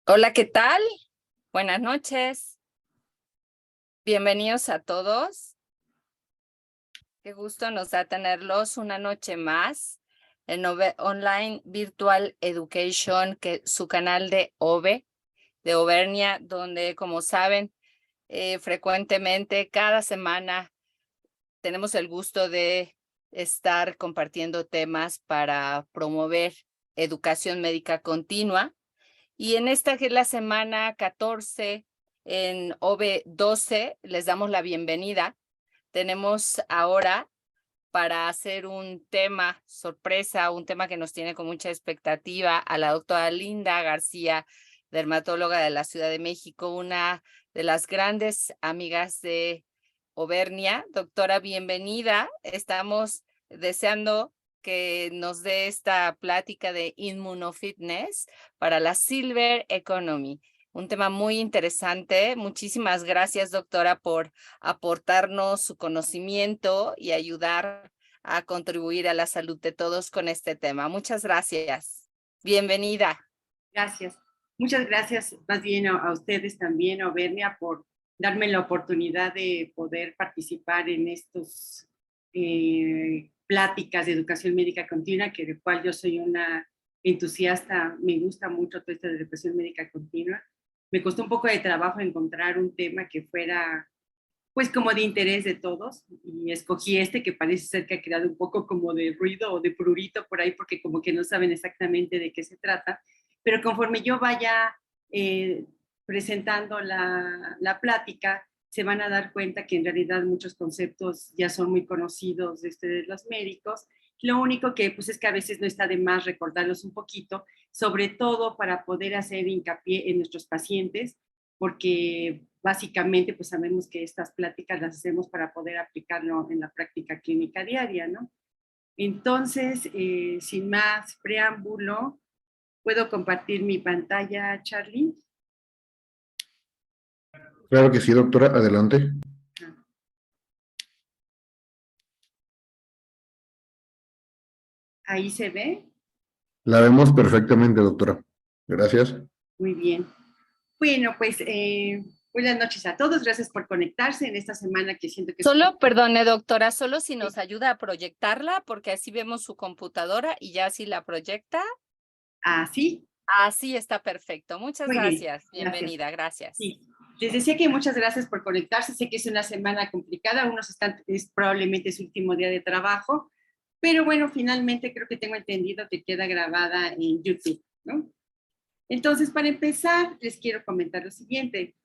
Hola, ¿qué tal? Buenas noches. Bienvenidos a todos. Qué gusto nos da tenerlos una noche más en Online Virtual Education, que su canal de OVE, de Auvernia, donde, como saben, frecuentemente cada semana tenemos el gusto de estar compartiendo temas para promover educación médica continua. Y en esta que es la semana 14 en OV12, les damos la bienvenida. Tenemos ahora para hacer un tema sorpresa, un tema que nos tiene con mucha expectativa, a la doctora Linda García, dermatóloga de la Ciudad de México, una de las grandes amigas de Auvernia. Doctora, bienvenida. Estamos deseando que nos dé esta plática de inmunofitness para la Silver Economy. Un tema muy interesante. Muchísimas gracias, doctora, por aportarnos su conocimiento y ayudar a contribuir a la salud de todos con este tema. Muchas gracias. Bienvenida. Gracias. Muchas gracias más bien a ustedes también, a Auvernia, por darme la oportunidad de poder participar en estos pláticas de educación médica continua, que de cual yo soy una entusiasta. Me gusta mucho toda esta educación médica continua. Me costó un poco de trabajo encontrar un tema que fuera pues como de interés de todos, y escogí este que parece ser que ha creado un poco como de ruido o de prurito por ahí, porque como que no saben exactamente de qué se trata, pero conforme yo vaya presentando la plática, se van a dar cuenta que en realidad muchos conceptos ya son muy conocidos de los médicos. Lo único que pues es que a veces no está de más recordarlos un poquito, sobre todo para poder hacer hincapié en nuestros pacientes, porque básicamente pues sabemos que estas pláticas las hacemos para poder aplicarlo en la práctica clínica diaria, ¿no? Entonces, sin más preámbulo, ¿puedo compartir mi pantalla, Charlie? Claro que sí, doctora, adelante. Ahí se ve. La vemos perfectamente, doctora. Gracias. Muy bien. Bueno, pues buenas noches a todos. Gracias por conectarse en esta semana que siento que es... Solo, perdone, doctora, solo si nos ayuda a proyectarla, porque así vemos su computadora y ya si la proyecta. Así. Así está perfecto. Muchas Muy bien. gracias. Gracias. Bienvenida, gracias. Sí. Les decía que muchas gracias por conectarse. Sé que es una semana complicada. Es probablemente su último día de trabajo. Pero bueno, finalmente creo que tengo entendido que queda grabada en YouTube, ¿no? Entonces, para empezar, les quiero comentar lo siguiente.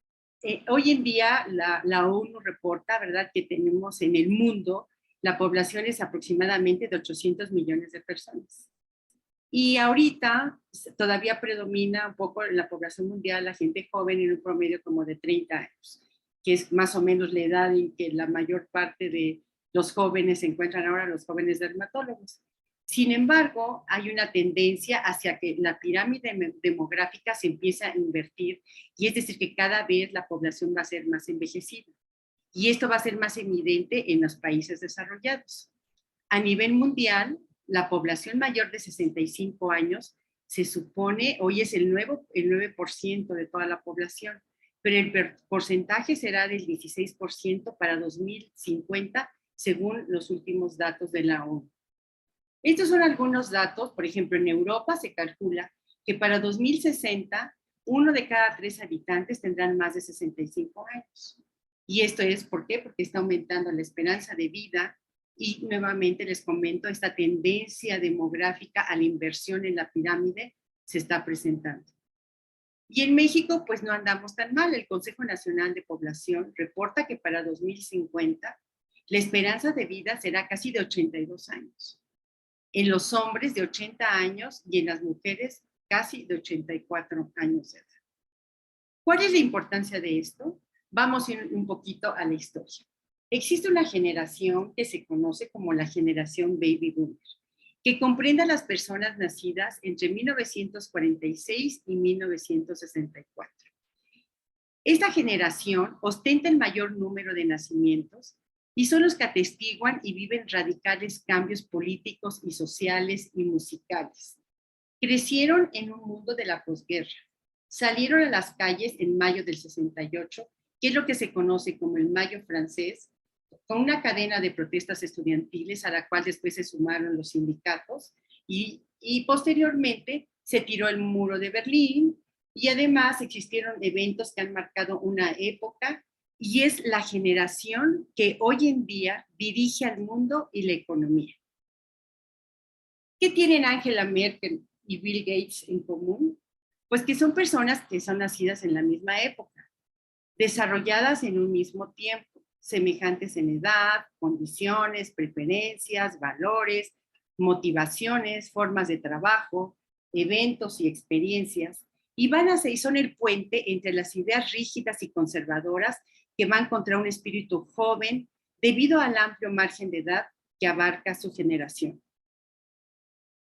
Hoy en día la ONU reporta, ¿verdad?, que tenemos en el mundo, la población es aproximadamente de 800 millones de personas. Y ahorita todavía predomina un poco en la población mundial la gente joven en un promedio como de 30 años, que es más o menos la edad en que la mayor parte de los jóvenes se encuentran ahora, los jóvenes dermatólogos. Sin embargo, hay una tendencia hacia que la pirámide demográfica se empieza a invertir, y es decir, que cada vez la población va a ser más envejecida. Y esto va a ser más evidente en los países desarrollados. A nivel mundial, la población mayor de 65 años se supone, hoy es el 9% de toda la población, pero el porcentaje será del 16% para 2050, según los últimos datos de la ONU. Estos son algunos datos. Por ejemplo, en Europa se calcula que para 2060, 1 de cada 3 habitantes tendrán más de 65 años. Y esto es, ¿por qué? Porque está aumentando la esperanza de vida, y nuevamente les comento, esta tendencia demográfica a la inversión en la pirámide se está presentando. Y en México, pues no andamos tan mal. El Consejo Nacional de Población reporta que para 2050 la esperanza de vida será casi de 82 años. En los hombres de 80 años y en las mujeres casi de 84 años de edad. ¿Cuál es la importancia de esto? Vamos a ir un poquito a la historia. Existe una generación que se conoce como la generación Baby Boomer, que comprende a las personas nacidas entre 1946 y 1964. Esta generación ostenta el mayor número de nacimientos y son los que atestiguan y viven radicales cambios políticos y sociales y musicales. Crecieron en un mundo de la posguerra, salieron a las calles en mayo del 68, que es lo que se conoce como el Mayo francés, con una cadena de protestas estudiantiles a la cual después se sumaron los sindicatos y posteriormente se tiró el muro de Berlín y además existieron eventos que han marcado una época y es la generación que hoy en día dirige al mundo y la economía. ¿Qué tienen Angela Merkel y Bill Gates en común? Pues que son personas que son nacidas en la misma época, desarrolladas en un mismo tiempo, semejantes en edad, condiciones, preferencias, valores, motivaciones, formas de trabajo, eventos y experiencias, y van a ser, son el puente entre las ideas rígidas y conservadoras que van contra un espíritu joven debido al amplio margen de edad que abarca su generación.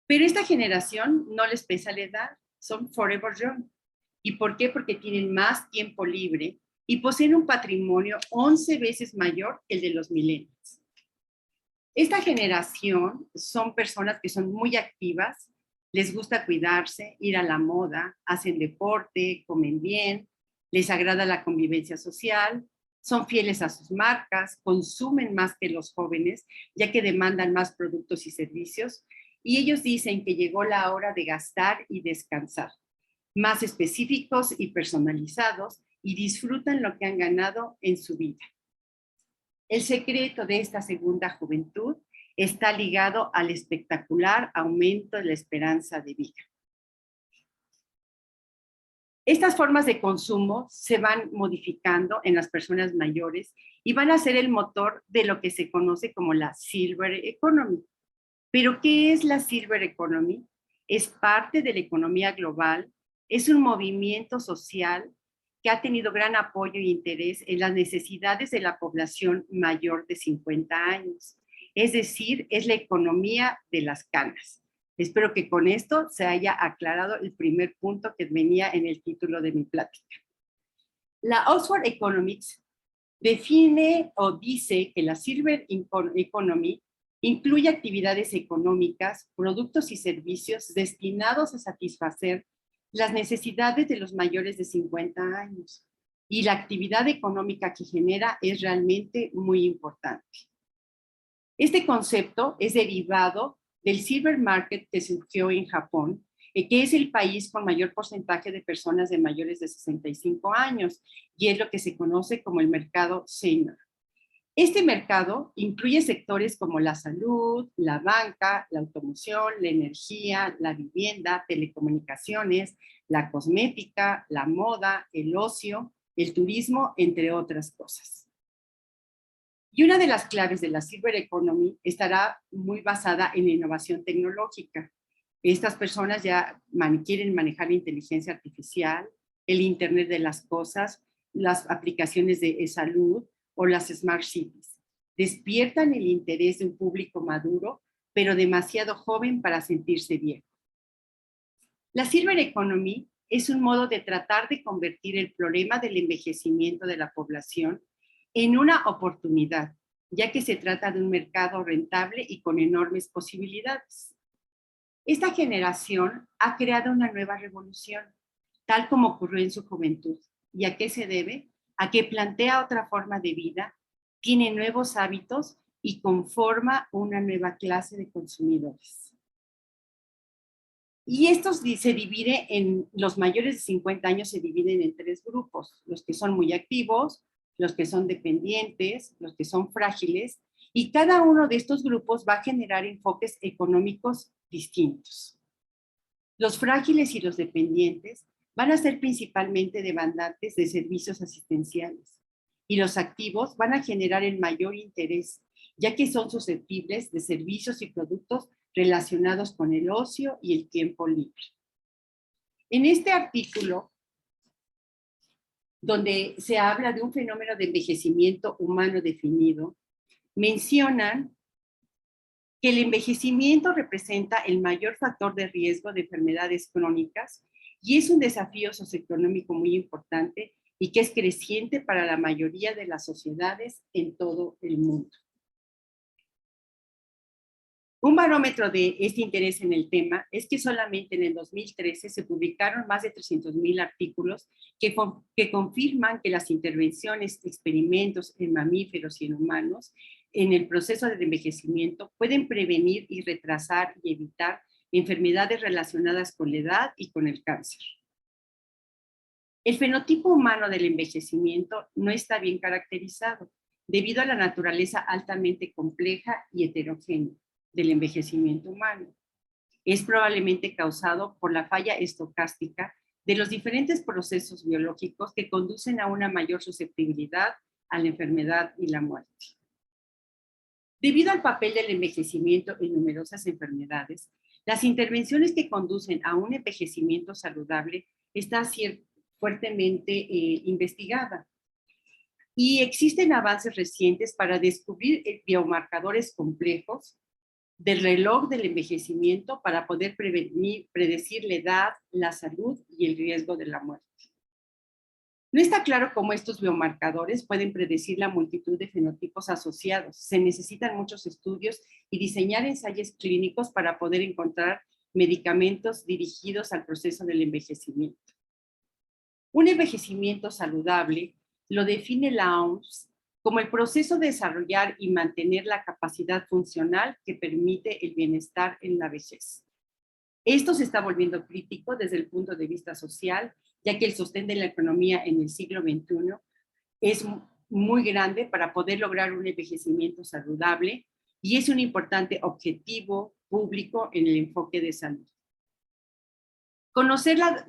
Pero esta generación no les pesa la edad, son forever young. ¿Y por qué? Porque tienen más tiempo libre y poseen un patrimonio 11 veces mayor que el de los millennials. Esta generación son personas que son muy activas, les gusta cuidarse, ir a la moda, hacen deporte, comen bien, les agrada la convivencia social, son fieles a sus marcas, consumen más que los jóvenes, ya que demandan más productos y servicios, y ellos dicen que llegó la hora de gastar y descansar, más específicos y personalizados, y disfrutan lo que han ganado en su vida. El secreto de esta segunda juventud está ligado al espectacular aumento de la esperanza de vida. Estas formas de consumo se van modificando en las personas mayores y van a ser el motor de lo que se conoce como la Silver Economy. ¿Pero qué es la Silver Economy? Es parte de la economía global, es un movimiento social que ha tenido gran apoyo e interés en las necesidades de la población mayor de 50 años. Es decir, es la economía de las canas. Espero que con esto se haya aclarado el primer punto que venía en el título de mi plática. La Oxford Economics define o dice que la Silver Economy incluye actividades económicas, productos y servicios destinados a satisfacer las necesidades de los mayores de 50 años. Y la actividad económica que genera es realmente muy importante. Este concepto es derivado del Silver Market que surgió en Japón, que es el país con mayor porcentaje de personas de mayores de 65 años, y es lo que se conoce como el mercado senior. Este mercado incluye sectores como la salud, la banca, la automoción, la energía, la vivienda, telecomunicaciones, la cosmética, la moda, el ocio, el turismo, entre otras cosas. Y una de las claves de la Silver Economy estará muy basada en la innovación tecnológica. Estas personas ya quieren manejar la inteligencia artificial, el Internet de las cosas, las aplicaciones de salud, o las Smart Cities. Despiertan el interés de un público maduro, pero demasiado joven para sentirse viejo. La Silver Economy es un modo de tratar de convertir el problema del envejecimiento de la población en una oportunidad, ya que se trata de un mercado rentable y con enormes posibilidades. Esta generación ha creado una nueva revolución, tal como ocurrió en su juventud. ¿Y a qué se debe? A que plantea otra forma de vida, tiene nuevos hábitos y conforma una nueva clase de consumidores. Y estos se divide en, los mayores de 50 años se dividen en 3 grupos, los que son muy activos, los que son dependientes, los que son frágiles, y cada uno de estos grupos va a generar enfoques económicos distintos. Los frágiles y los dependientes van a ser principalmente demandantes de servicios asistenciales y los activos van a generar el mayor interés, ya que son susceptibles de servicios y productos relacionados con el ocio y el tiempo libre. En este artículo, donde se habla de un fenómeno de envejecimiento humano definido, mencionan que el envejecimiento representa el mayor factor de riesgo de enfermedades crónicas y es un desafío socioeconómico muy importante y que es creciente para la mayoría de las sociedades en todo el mundo. Un barómetro de este interés en el tema es que solamente en el 2013 se publicaron más de 300,000 artículos que confirman que las intervenciones, experimentos en mamíferos y en humanos en el proceso de envejecimiento pueden prevenir y retrasar y evitar enfermedades relacionadas con la edad y con el cáncer. El fenotipo humano del envejecimiento no está bien caracterizado debido a la naturaleza altamente compleja y heterogénea del envejecimiento humano. Es probablemente causado por la falla estocástica de los diferentes procesos biológicos que conducen a una mayor susceptibilidad a la enfermedad y la muerte. Debido al papel del envejecimiento en numerosas enfermedades, las intervenciones que conducen a un envejecimiento saludable están fuertemente investigada. Y existen avances recientes para descubrir biomarcadores complejos del reloj del envejecimiento para poder predecir la edad, la salud y el riesgo de la muerte. No está claro cómo estos biomarcadores pueden predecir la multitud de fenotipos asociados. Se necesitan muchos estudios y diseñar ensayos clínicos para poder encontrar medicamentos dirigidos al proceso del envejecimiento. Un envejecimiento saludable lo define la OMS como el proceso de desarrollar y mantener la capacidad funcional que permite el bienestar en la vejez. Esto se está volviendo crítico desde el punto de vista social, ya que el sostén de la economía en el siglo XXI es muy grande para poder lograr un envejecimiento saludable y es un importante objetivo público en el enfoque de salud. Conocer la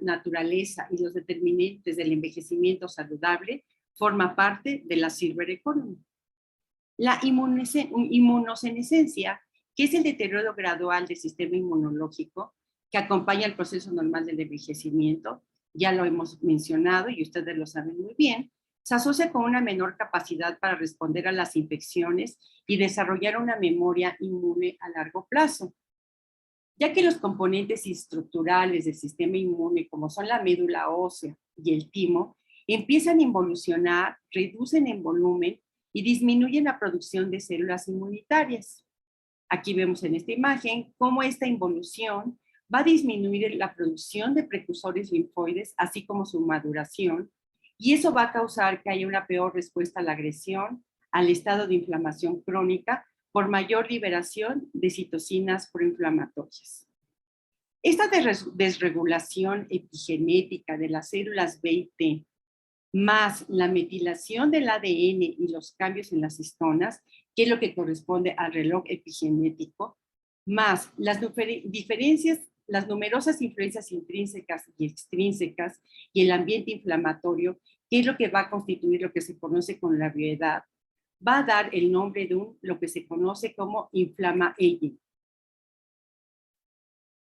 naturaleza y los determinantes del envejecimiento saludable forma parte de la Silver Economy. La inmunosenescencia, que es el deterioro gradual del sistema inmunológico que acompaña el proceso normal del envejecimiento, ya lo hemos mencionado y ustedes lo saben muy bien, se asocia con una menor capacidad para responder a las infecciones y desarrollar una memoria inmune a largo plazo, ya que los componentes estructurales del sistema inmune, como son la médula ósea y el timo, empiezan a involucionar, reducen en volumen y disminuyen la producción de células inmunitarias. Aquí vemos en esta imagen cómo esta involución va a disminuir la producción de precursores linfoides, así como su maduración, y eso va a causar que haya una peor respuesta a la agresión, al estado de inflamación crónica, por mayor liberación de citocinas proinflamatorias. Esta desregulación epigenética de las células B y T, más la metilación del ADN y los cambios en las histonas, que es lo que corresponde al reloj epigenético, más las numerosas influencias intrínsecas y extrínsecas y el ambiente inflamatorio, que es lo que va a constituir lo que se conoce como la bioedad, va a dar el nombre de lo que se conoce como inflama-aging.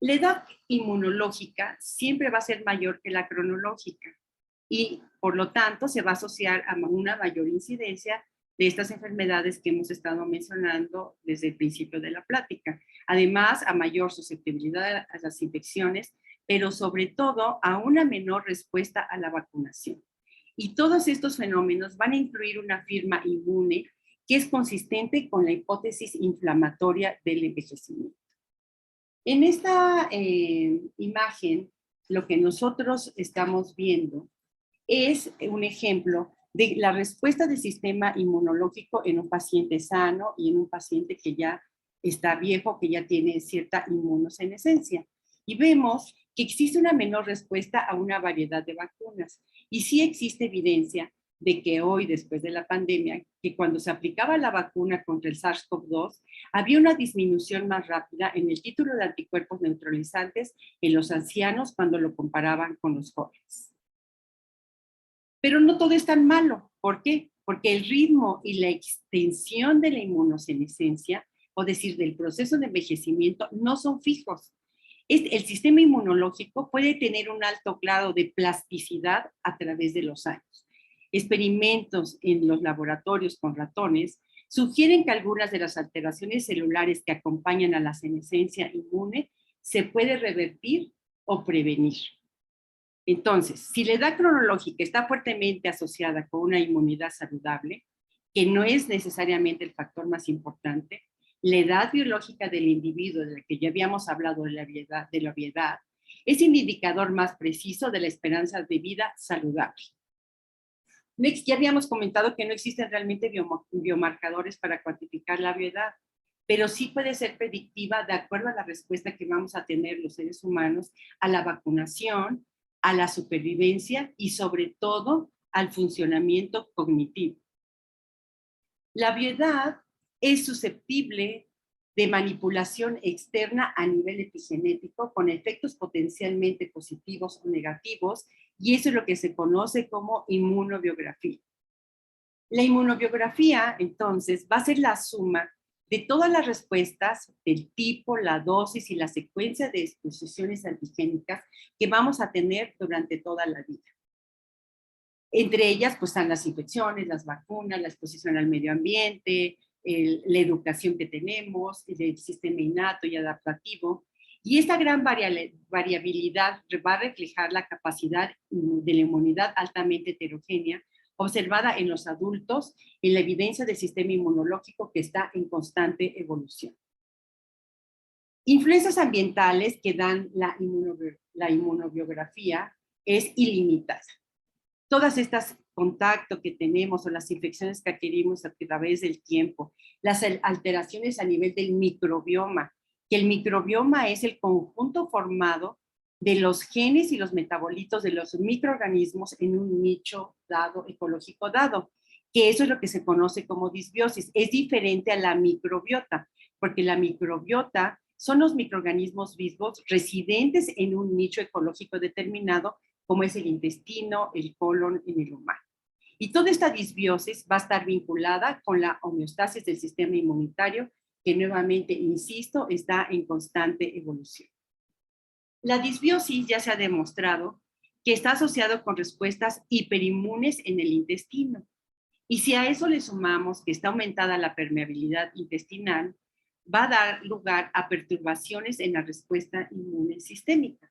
La edad inmunológica siempre va a ser mayor que la cronológica y por lo tanto se va a asociar a una mayor incidencia de estas enfermedades que hemos estado mencionando desde el principio de la plática. Además, a mayor susceptibilidad a las infecciones, pero sobre todo a una menor respuesta a la vacunación. Y todos estos fenómenos van a incluir una firma inmune que es consistente con la hipótesis inflamatoria del envejecimiento. En esta imagen, lo que nosotros estamos viendo es un ejemplo de la respuesta del sistema inmunológico en un paciente sano y en un paciente que ya está viejo, que ya tiene cierta inmunosenescencia. Y vemos que existe una menor respuesta a una variedad de vacunas. Y sí existe evidencia de que hoy, después de la pandemia, que cuando se aplicaba la vacuna contra el SARS-CoV-2, había una disminución más rápida en el título de anticuerpos neutralizantes en los ancianos cuando lo comparaban con los jóvenes. Pero no todo es tan malo. ¿Por qué? Porque el ritmo y la extensión de la inmunosenescencia, o decir, del proceso de envejecimiento, no son fijos. El sistema inmunológico puede tener un alto grado de plasticidad a través de los años. Experimentos en los laboratorios con ratones sugieren que algunas de las alteraciones celulares que acompañan a la senescencia inmune se puede revertir o prevenir. Entonces, si la edad cronológica está fuertemente asociada con una inmunidad saludable, que no es necesariamente el factor más importante, La edad biológica del individuo, de la que ya habíamos hablado de la obviedad, es el indicador más preciso de la esperanza de vida saludable. Ya habíamos comentado que no existen realmente biomarcadores para cuantificar la obviedad, pero sí puede ser predictiva de acuerdo a la respuesta que vamos a tener los seres humanos a la vacunación, a la supervivencia y sobre todo al funcionamiento cognitivo. La obviedad es susceptible de manipulación externa a nivel epigenético con efectos potencialmente positivos o negativos, y eso es lo que se conoce como inmunobiografía. La inmunobiografía, entonces, va a ser la suma de todas las respuestas del tipo, la dosis y la secuencia de exposiciones antigénicas que vamos a tener durante toda la vida. Entre ellas, pues, están las infecciones, las vacunas, la exposición al medio ambiente, la educación que tenemos, el sistema innato y adaptativo. Y esta gran variabilidad va a reflejar la capacidad de la inmunidad altamente heterogénea observada en los adultos en la evidencia del sistema inmunológico que está en constante evolución. Influencias ambientales que dan la inmunobiografía es ilimitada. Todas estas contactos que tenemos o las infecciones que adquirimos a través del tiempo, las alteraciones a nivel del microbioma, que el microbioma es el conjunto formado de los genes y los metabolitos de los microorganismos en un nicho dado, ecológico dado, que eso es lo que se conoce como disbiosis. Es diferente a la microbiota, porque la microbiota son los microorganismos vivos residentes en un nicho ecológico determinado, como es el intestino, el colon en el humano. Y toda esta disbiosis va a estar vinculada con la homeostasis del sistema inmunitario, que nuevamente, insisto, está en constante evolución. La disbiosis ya se ha demostrado que está asociado con respuestas hiperinmunes en el intestino. Y si a eso le sumamos que está aumentada la permeabilidad intestinal, va a dar lugar a perturbaciones en la respuesta inmune sistémica.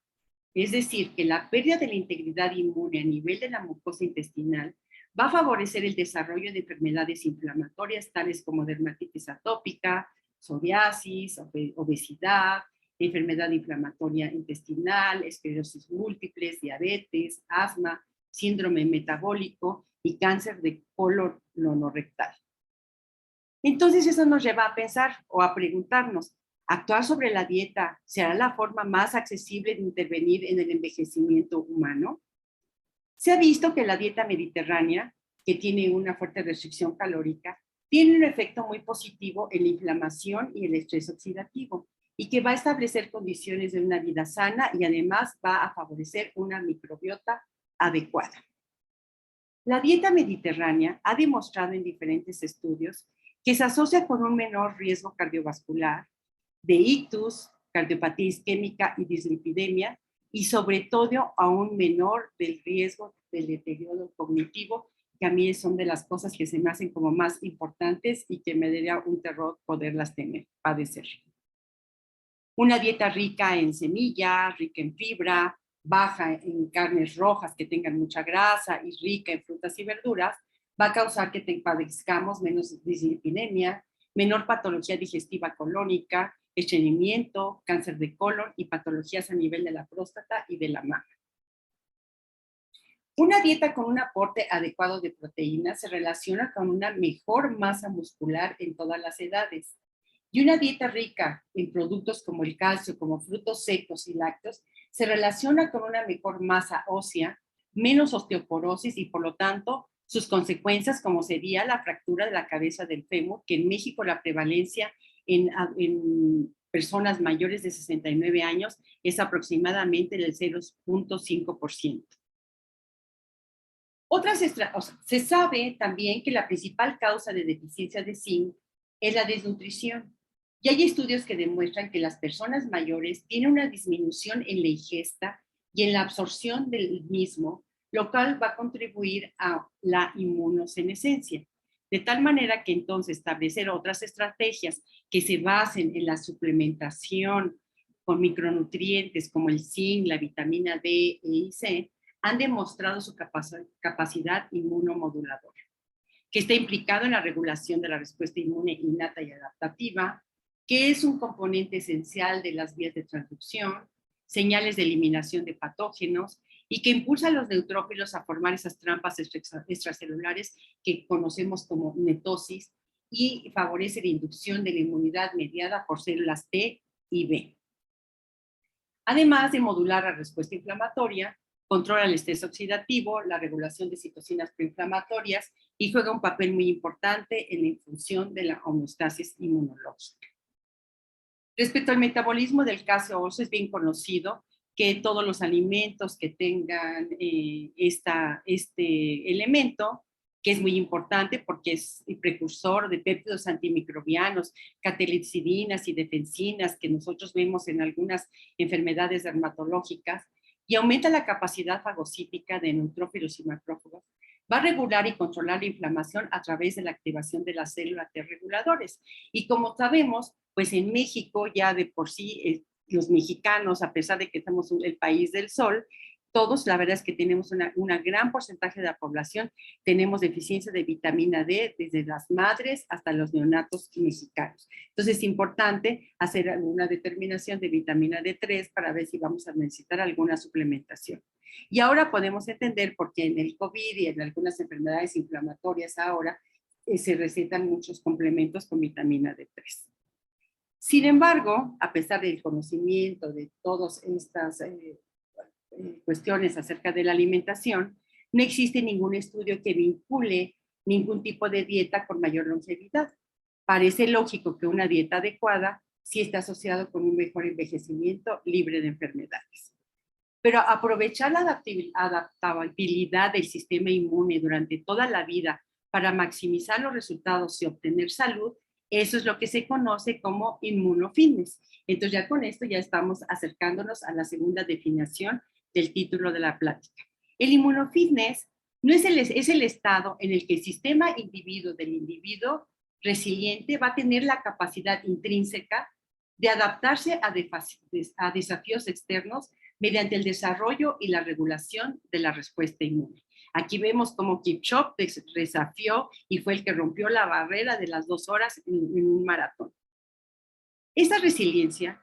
Es decir, que la pérdida de la integridad inmune a nivel de la mucosa intestinal va a favorecer el desarrollo de enfermedades inflamatorias tales como dermatitis atópica, psoriasis, obesidad, enfermedad inflamatoria intestinal, esclerosis múltiples, diabetes, asma, síndrome metabólico y cáncer de colon colorectal. Entonces eso nos lleva a pensar o a preguntarnos, ¿actuar sobre la dieta será la forma más accesible de intervenir en el envejecimiento humano? Se ha visto que la dieta mediterránea, que tiene una fuerte restricción calórica, tiene un efecto muy positivo en la inflamación y el estrés oxidativo, y que va a establecer condiciones de una vida sana y además va a favorecer una microbiota adecuada. La dieta mediterránea ha demostrado en diferentes estudios que se asocia con un menor riesgo cardiovascular, de ictus, cardiopatía isquémica y dislipidemia, y sobre todo a un menor del riesgo del deterioro cognitivo, que a mí son de las cosas que se me hacen como más importantes y que me daría un terror poderlas padecer. Una dieta rica en semillas, rica en fibra, baja en carnes rojas que tengan mucha grasa y rica en frutas y verduras, va a causar que padezcamos menos dislipidemia, menor patología digestiva colónica, estreñimiento, cáncer de colon y patologías a nivel de la próstata y de la mama. Una dieta con un aporte adecuado de proteínas se relaciona con una mejor masa muscular en todas las edades. Y una dieta rica en productos como el calcio, como frutos secos y lácteos, se relaciona con una mejor masa ósea, menos osteoporosis y por lo tanto sus consecuencias como sería la fractura de la cabeza del fémur, que en México la prevalencia en personas mayores de 69 años es aproximadamente del 0.5%. Se sabe también que la principal causa de deficiencia de zinc es la desnutrición. Y hay estudios que demuestran que las personas mayores tienen una disminución en la ingesta y en la absorción del mismo, lo cual va a contribuir a la inmunosenescencia. De tal manera que entonces establecer otras estrategias que se basen en la suplementación con micronutrientes como el zinc, la vitamina D, E y C, han demostrado su capacidad inmunomoduladora, que está implicado en la regulación de la respuesta inmune innata y adaptativa, que es un componente esencial de las vías de transducción, señales de eliminación de patógenos y que impulsa a los neutrófilos a formar esas trampas extracelulares que conocemos como netosis y favorece la inducción de la inmunidad mediada por células T y B. Además de modular la respuesta inflamatoria, controla el estrés oxidativo, la regulación de citocinas proinflamatorias y juega un papel muy importante en la función de la homeostasis inmunológica. Respecto al metabolismo del caseoso, es bien conocido que todos los alimentos que tengan este elemento, que es muy importante porque es el precursor de péptidos antimicrobianos, catecolicidinas y defensinas que nosotros vemos en algunas enfermedades dermatológicas, y aumenta la capacidad fagocítica de neutrófilos y macrófagos, va a regular y controlar la inflamación a través de la activación de las células T reguladores. Y como sabemos, pues en México ya de por sí los mexicanos, a pesar de que estamos el país del sol, todos, la verdad es que tenemos una gran porcentaje de la población, tenemos deficiencia de vitamina D desde las madres hasta los neonatos mexicanos. Entonces es importante hacer una determinación de vitamina D3 para ver si vamos a necesitar alguna suplementación. Y ahora podemos entender por qué en el COVID y en algunas enfermedades inflamatorias ahora se recetan muchos complementos con vitamina D3. Sin embargo, a pesar del conocimiento de todas estas cuestiones acerca de la alimentación, no existe ningún estudio que vincule ningún tipo de dieta con mayor longevidad. Parece lógico que una dieta adecuada sí está asociada con un mejor envejecimiento libre de enfermedades. Pero aprovechar la adaptabilidad del sistema inmune durante toda la vida para maximizar los resultados y obtener salud, eso es lo que se conoce como inmunofitness. Entonces ya con esto ya estamos acercándonos a la segunda definición del título de la plática. El inmunofitness no es el estado en el que el sistema del individuo resiliente va a tener la capacidad intrínseca de adaptarse a desafíos externos mediante el desarrollo y la regulación de la respuesta inmune. Aquí vemos cómo Kipchoge desafió y fue el que rompió la barrera de las 2 horas en un maratón. Esta resiliencia,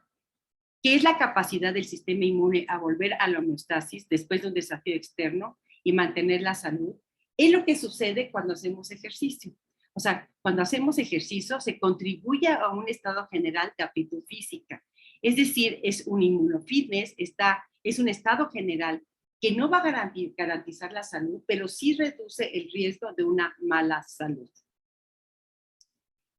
que es la capacidad del sistema inmune a volver a la homeostasis después de un desafío externo y mantener la salud, es lo que sucede cuando hacemos ejercicio. O sea, cuando hacemos ejercicio se contribuye a un estado general de aptitud física. Es decir, es un inmunofitness, es un estado general que no va a garantizar la salud, pero sí reduce el riesgo de una mala salud.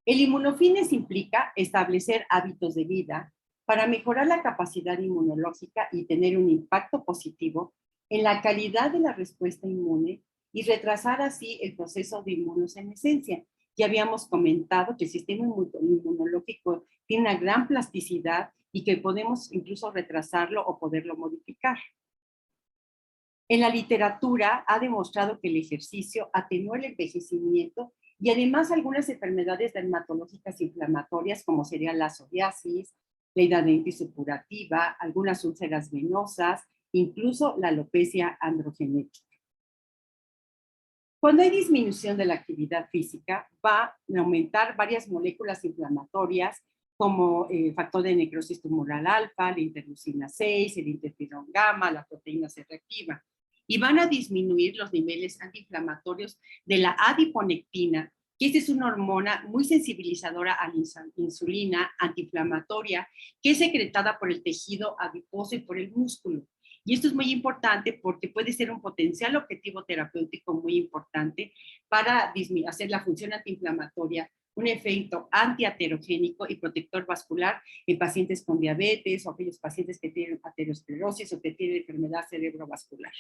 El inmunofitness implica establecer hábitos de vida para mejorar la capacidad inmunológica y tener un impacto positivo en la calidad de la respuesta inmune y retrasar así el proceso de inmunosenescencia. Ya habíamos comentado que el sistema inmunológico tiene una gran plasticidad y que podemos incluso retrasarlo o poderlo modificar. En la literatura ha demostrado que el ejercicio atenúa el envejecimiento y además algunas enfermedades dermatológicas inflamatorias como sería la psoriasis, la hidradenitis supurativa, algunas úlceras venosas, incluso la alopecia androgenética. Cuando hay disminución de la actividad física, va a aumentar varias moléculas inflamatorias como el factor de necrosis tumoral alfa, la interleucina 6, el interferón gamma, la proteína C reactiva, y van a disminuir los niveles antiinflamatorios de la adiponectina, que esta es una hormona muy sensibilizadora a la insulina antiinflamatoria, que es secretada por el tejido adiposo y por el músculo. Y esto es muy importante porque puede ser un potencial objetivo terapéutico muy importante para hacer la función antiinflamatoria, un efecto antiaterogénico y protector vascular en pacientes con diabetes o aquellos pacientes que tienen aterosclerosis o que tienen enfermedad cerebrovascular.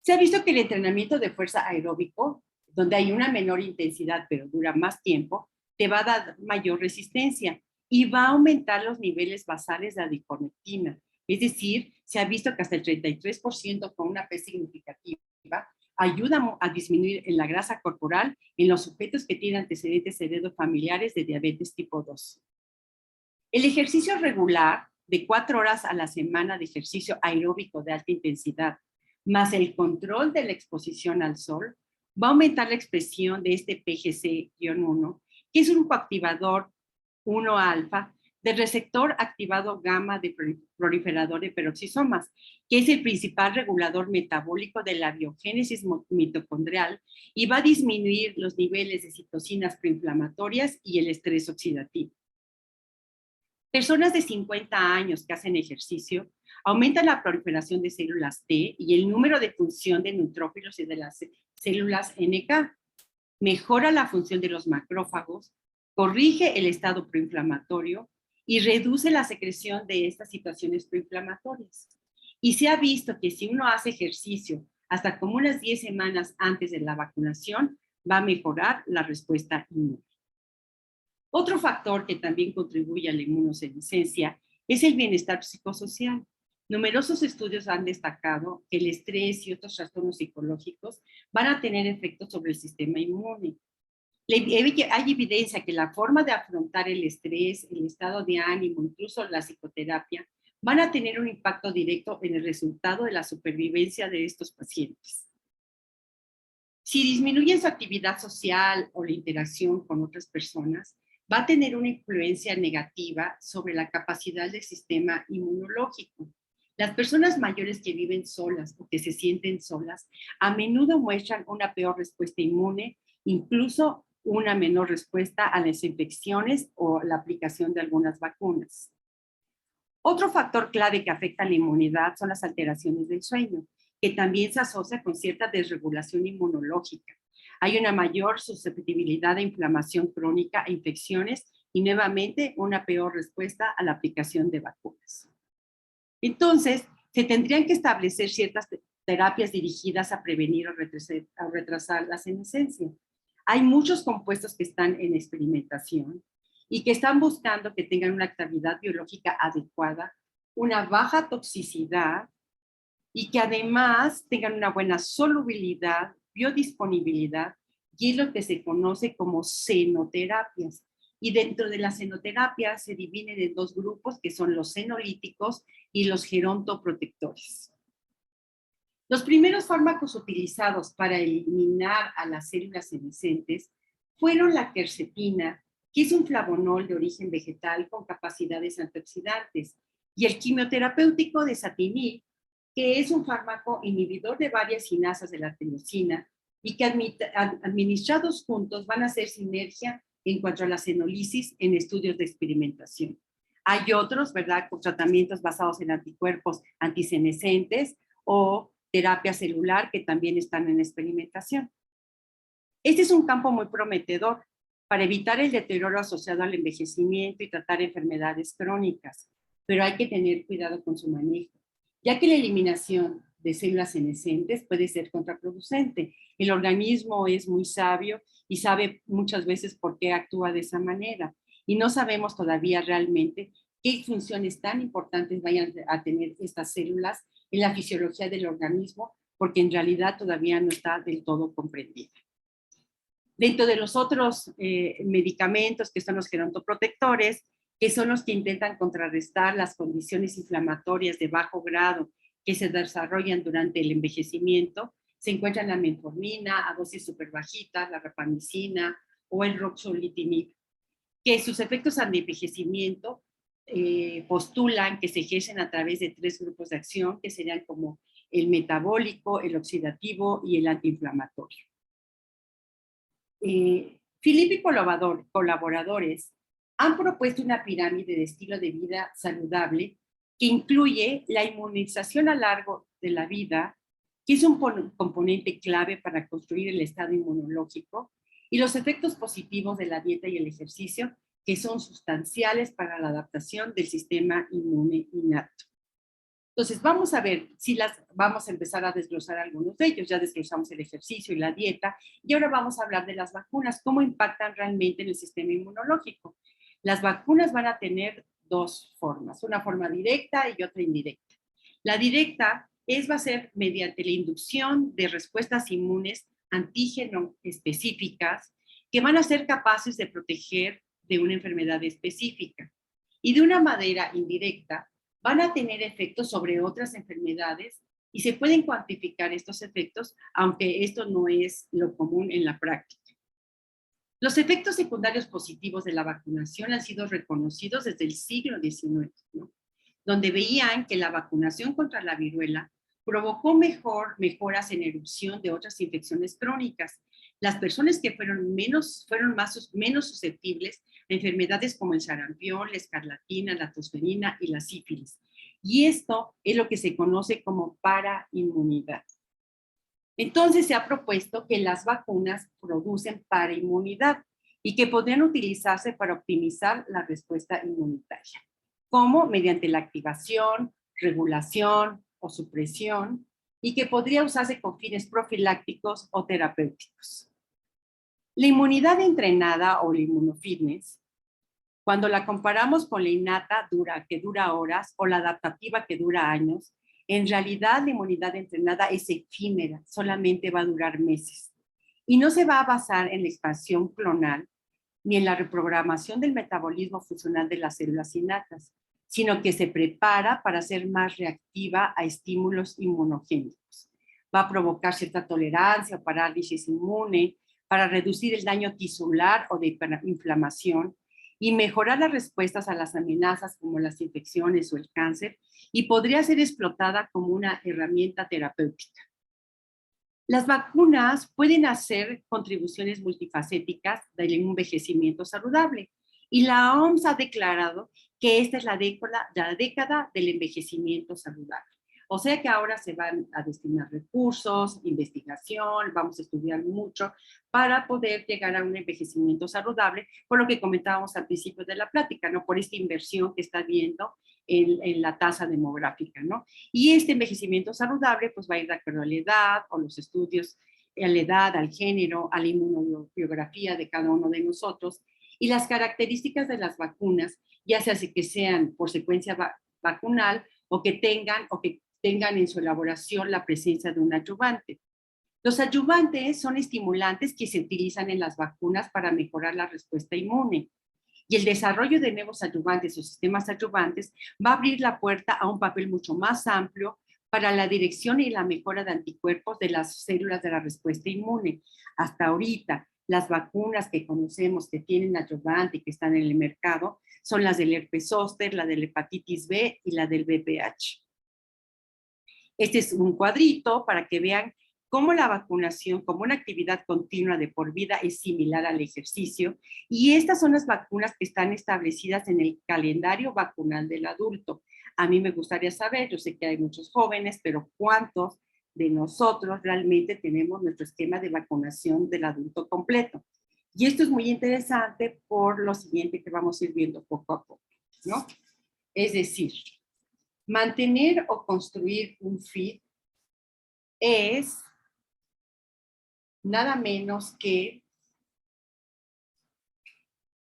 Se ha visto que el entrenamiento de fuerza aeróbico, donde hay una menor intensidad pero dura más tiempo, te va a dar mayor resistencia y va a aumentar los niveles basales de adiponectina. Es decir, se ha visto que hasta el 33% con una P significativa ayuda a disminuir en la grasa corporal en los sujetos que tienen antecedentes heredofamiliares de diabetes tipo 2. El ejercicio regular de 4 horas a la semana de ejercicio aeróbico de alta intensidad, más el control de la exposición al sol, va a aumentar la expresión de este PGC-1, que es un coactivador 1 alfa, del receptor activado gamma de proliferador de peroxisomas, que es el principal regulador metabólico de la biogénesis mitocondrial y va a disminuir los niveles de citocinas proinflamatorias y el estrés oxidativo. Personas de 50 años que hacen ejercicio aumentan la proliferación de células T y el número de función de neutrófilos y de las células NK. Mejora la función de los macrófagos, corrige el estado proinflamatorio y reduce la secreción de estas situaciones proinflamatorias. Y se ha visto que si uno hace ejercicio hasta como unas 10 semanas antes de la vacunación, va a mejorar la respuesta inmune. Otro factor que también contribuye a la inmunosenescencia es el bienestar psicosocial. Numerosos estudios han destacado que el estrés y otros trastornos psicológicos van a tener efectos sobre el sistema inmune. Hay evidencia que la forma de afrontar el estrés, el estado de ánimo, incluso la psicoterapia, van a tener un impacto directo en el resultado de la supervivencia de estos pacientes. Si disminuyen su actividad social o la interacción con otras personas, va a tener una influencia negativa sobre la capacidad del sistema inmunológico. Las personas mayores que viven solas o que se sienten solas a menudo muestran una peor respuesta inmune, incluso una menor respuesta a las infecciones o la aplicación de algunas vacunas. Otro factor clave que afecta a la inmunidad son las alteraciones del sueño, que también se asocia con cierta desregulación inmunológica. Hay una mayor susceptibilidad a inflamación crónica e infecciones y nuevamente una peor respuesta a la aplicación de vacunas. Entonces, se tendrían que establecer ciertas terapias dirigidas a prevenir o retrasar la senescencia. Hay muchos compuestos que están en experimentación y que están buscando que tengan una actividad biológica adecuada, una baja toxicidad y que además tengan una buena solubilidad, biodisponibilidad, y es lo que se conoce como xenoterapias. Y dentro de las xenoterapias se dividen en dos grupos, que son los xenolíticos y los gerontoprotectores. Los primeros fármacos utilizados para eliminar a las células senescentes fueron la quercetina, que es un flavonol de origen vegetal con capacidades antioxidantes, y el quimioterapéutico desatinib, que es un fármaco inhibidor de varias sinasas de la tirosina y que administrados juntos van a hacer sinergia en cuanto a la xenolisis en estudios de experimentación. Hay otros, ¿verdad?, con tratamientos basados en anticuerpos antisenescentes o terapia celular que también están en experimentación. Este es un campo muy prometedor para evitar el deterioro asociado al envejecimiento y tratar enfermedades crónicas, pero hay que tener cuidado con su manejo, ya que la eliminación de células senescentes puede ser contraproducente. El organismo es muy sabio y sabe muchas veces por qué actúa de esa manera, y no sabemos todavía realmente qué funciones tan importantes vayan a tener estas células en la fisiología del organismo, porque en realidad todavía no está del todo comprendida. Dentro de los otros medicamentos, que son los gerontoprotectores, que son los que intentan contrarrestar las condiciones inflamatorias de bajo grado que se desarrollan durante el envejecimiento, se encuentran la metformina a dosis súper bajitas, la rapamicina o el ruxolitinib, que sus efectos antienvejecimiento postulan que se ejercen a través de 3 grupos de acción, que serían como el metabólico, el oxidativo y el antiinflamatorio. Philippe y colaboradores han propuesto una pirámide de estilo de vida saludable que incluye la inmunización a lo largo de la vida, que es un componente clave para construir el estado inmunológico, y los efectos positivos de la dieta y el ejercicio, que son sustanciales para la adaptación del sistema inmune innato. Entonces, vamos a ver si vamos a empezar a desglosar algunos de ellos. Ya desglosamos el ejercicio y la dieta, y ahora vamos a hablar de las vacunas, cómo impactan realmente en el sistema inmunológico. Las vacunas van a tener 2 formas, una forma directa y otra indirecta. La directa va a ser mediante la inducción de respuestas inmunes antígeno específicas que van a ser capaces de proteger de una enfermedad específica. Y de una manera indirecta, van a tener efectos sobre otras enfermedades y se pueden cuantificar estos efectos, aunque esto no es lo común en la práctica. Los efectos secundarios positivos de la vacunación han sido reconocidos desde el siglo XIX, ¿no? Donde veían que la vacunación contra la viruela provocó mejoras en erupción de otras infecciones crónicas. Las personas que fueron menos susceptibles a enfermedades como el sarampión, la escarlatina, la tosferina y la sífilis. Y esto es lo que se conoce como parainmunidad. Entonces se ha propuesto que las vacunas producen parainmunidad y que podrían utilizarse para optimizar la respuesta inmunitaria, como mediante la activación, regulación o supresión, y que podría usarse con fines profilácticos o terapéuticos. La inmunidad entrenada o la inmunofitness, cuando la comparamos con la innata que dura horas o la adaptativa que dura años, en realidad la inmunidad entrenada es efímera, solamente va a durar meses. Y no se va a basar en la expansión clonal ni en la reprogramación del metabolismo funcional de las células innatas, sino que se prepara para ser más reactiva a estímulos inmunogénicos. Va a provocar cierta tolerancia o parálisis inmune para reducir el daño tisular o de inflamación y mejorar las respuestas a las amenazas como las infecciones o el cáncer, y podría ser explotada como una herramienta terapéutica. Las vacunas pueden hacer contribuciones multifacéticas del envejecimiento saludable, y la OMS ha declarado que esta es la década del envejecimiento saludable. O sea que ahora se van a destinar recursos, investigación, vamos a estudiar mucho para poder llegar a un envejecimiento saludable, por lo que comentábamos al principio de la plática, ¿no? Por esta inversión que está habiendo en la tasa demográfica, ¿no? Y este envejecimiento saludable pues va a ir de acuerdo a la edad o los estudios, a la edad, al género, a la inmunobiografía de cada uno de nosotros y las características de las vacunas, ya sea que sean por secuencia vacunal o que tengan en su elaboración la presencia de un adyuvante. Los adyuvantes son estimulantes que se utilizan en las vacunas para mejorar la respuesta inmune. Y el desarrollo de nuevos adyuvantes o sistemas adyuvantes va a abrir la puerta a un papel mucho más amplio para la dirección y la mejora de anticuerpos de las células de la respuesta inmune. Hasta ahorita, las vacunas que conocemos que tienen adyuvante y que están en el mercado son las del herpes zóster, la de la hepatitis B y la del VPH. Este es un cuadrito para que vean cómo la vacunación, como una actividad continua de por vida, es similar al ejercicio. Y estas son las vacunas que están establecidas en el calendario vacunal del adulto. A mí me gustaría saber, yo sé que hay muchos jóvenes, pero ¿cuántos de nosotros realmente tenemos nuestro esquema de vacunación del adulto completo? Y esto es muy interesante por lo siguiente que vamos a ir viendo poco a poco, ¿no? Es decir, mantener o construir un FIT es nada menos que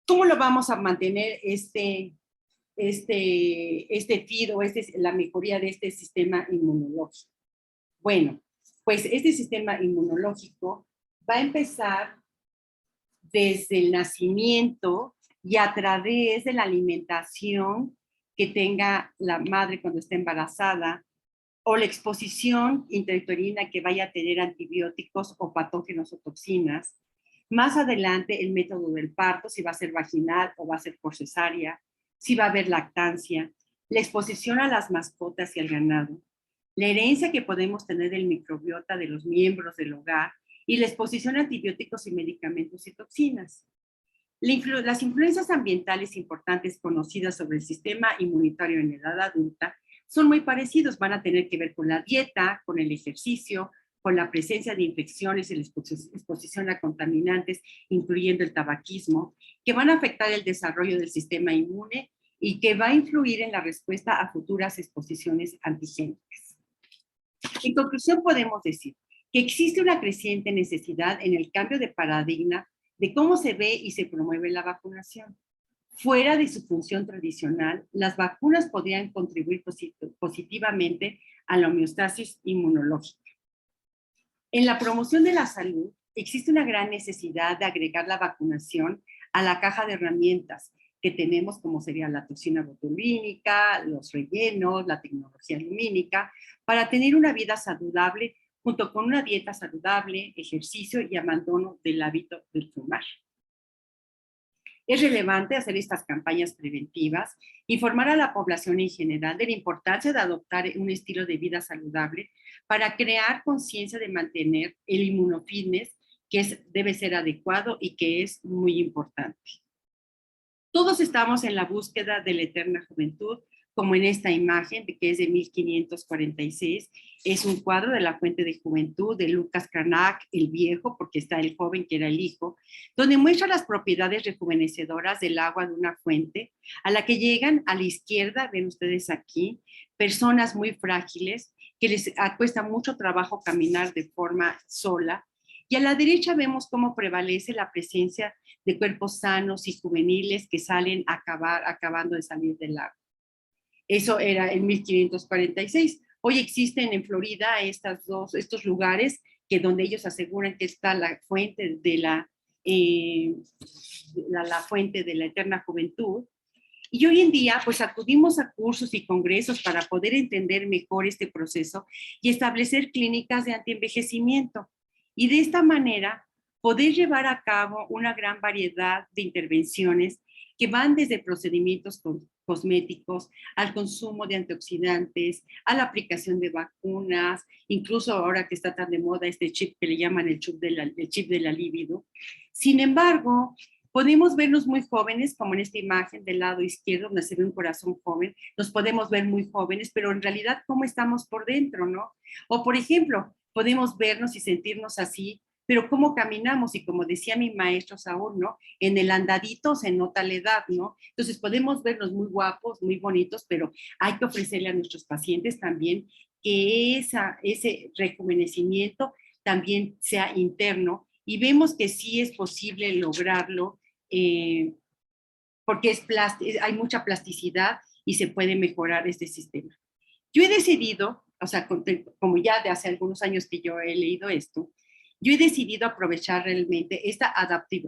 cómo lo vamos a mantener este FIT o la mejoría de este sistema inmunológico. Bueno, pues este sistema inmunológico va a empezar desde el nacimiento y a través de la alimentación que tenga la madre cuando esté embarazada, o la exposición intrauterina que vaya a tener antibióticos o patógenos o toxinas. Más adelante, el método del parto, si va a ser vaginal o va a ser por cesárea, si va a haber lactancia, la exposición a las mascotas y al ganado, la herencia que podemos tener del microbiota de los miembros del hogar y la exposición a antibióticos y medicamentos y toxinas. Las influencias ambientales importantes conocidas sobre el sistema inmunitario en edad adulta son muy parecidos, van a tener que ver con la dieta, con el ejercicio, con la presencia de infecciones y la exposición a contaminantes, incluyendo el tabaquismo, que van a afectar el desarrollo del sistema inmune y que va a influir en la respuesta a futuras exposiciones antigénicas. En conclusión, podemos decir que existe una creciente necesidad en el cambio de paradigma de cómo se ve y se promueve la vacunación. Fuera de su función tradicional, las vacunas podrían contribuir positivamente a la homeostasis inmunológica. En la promoción de la salud, existe una gran necesidad de agregar la vacunación a la caja de herramientas que tenemos, como sería la toxina botulínica, los rellenos, la tecnología lumínica, para tener una vida saludable junto con una dieta saludable, ejercicio y abandono del hábito del fumar. Es relevante hacer estas campañas preventivas, informar a la población en general de la importancia de adoptar un estilo de vida saludable para crear conciencia de mantener el inmunofitness, que debe ser adecuado y que es muy importante. Todos estamos en la búsqueda de la eterna juventud, como en esta imagen, que es de 1546. Es un cuadro de la Fuente de Juventud de Lucas Cranach, el viejo, porque está el joven que era el hijo, donde muestra las propiedades rejuvenecedoras del agua de una fuente, a la que llegan a la izquierda, ven ustedes aquí, personas muy frágiles, que les cuesta mucho trabajo caminar de forma sola, y a la derecha vemos cómo prevalece la presencia de cuerpos sanos y juveniles que salen acabando de salir del agua. Eso era en 1546. Hoy existen en Florida estos lugares que donde ellos aseguran que está la fuente de la fuente de la eterna juventud. Y hoy en día, pues acudimos a cursos y congresos para poder entender mejor este proceso y establecer clínicas de antienvejecimiento. Y de esta manera, poder llevar a cabo una gran variedad de intervenciones que van desde procedimientos cosméticos, al consumo de antioxidantes, a la aplicación de vacunas, incluso ahora que está tan de moda este chip que le llaman el chip de la libido. Sin embargo, podemos vernos muy jóvenes, como en esta imagen del lado izquierdo, donde se ve un corazón joven, nos podemos ver muy jóvenes, pero en realidad, ¿cómo estamos por dentro, no? O, por ejemplo, podemos vernos y sentirnos así, pero cómo caminamos, y como decía mi maestro Saúl, ¿no? En el andadito se nota la edad, ¿no? Entonces podemos vernos muy guapos, muy bonitos, pero hay que ofrecerle a nuestros pacientes también que ese rejuvenecimiento también sea interno, y vemos que sí es posible lograrlo, porque hay mucha plasticidad y se puede mejorar este sistema. Yo he decidido, o sea, como ya de hace algunos años que yo he leído esto, yo he decidido aprovechar realmente esta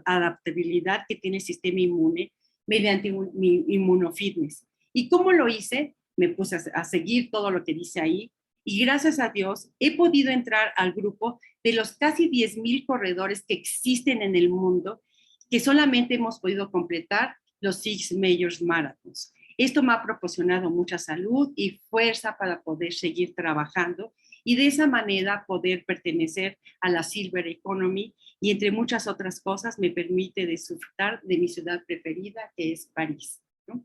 adaptabilidad que tiene el sistema inmune mediante mi inmunofitness. ¿Y cómo lo hice? Me puse a seguir todo lo que dice ahí, y gracias a Dios he podido entrar al grupo de los casi 10,000 corredores que existen en el mundo, que solamente hemos podido completar los 6 Major Marathons. Esto me ha proporcionado mucha salud y fuerza para poder seguir trabajando, y de esa manera poder pertenecer a la Silver Economy, y entre muchas otras cosas me permite disfrutar de mi ciudad preferida, que es París, ¿no?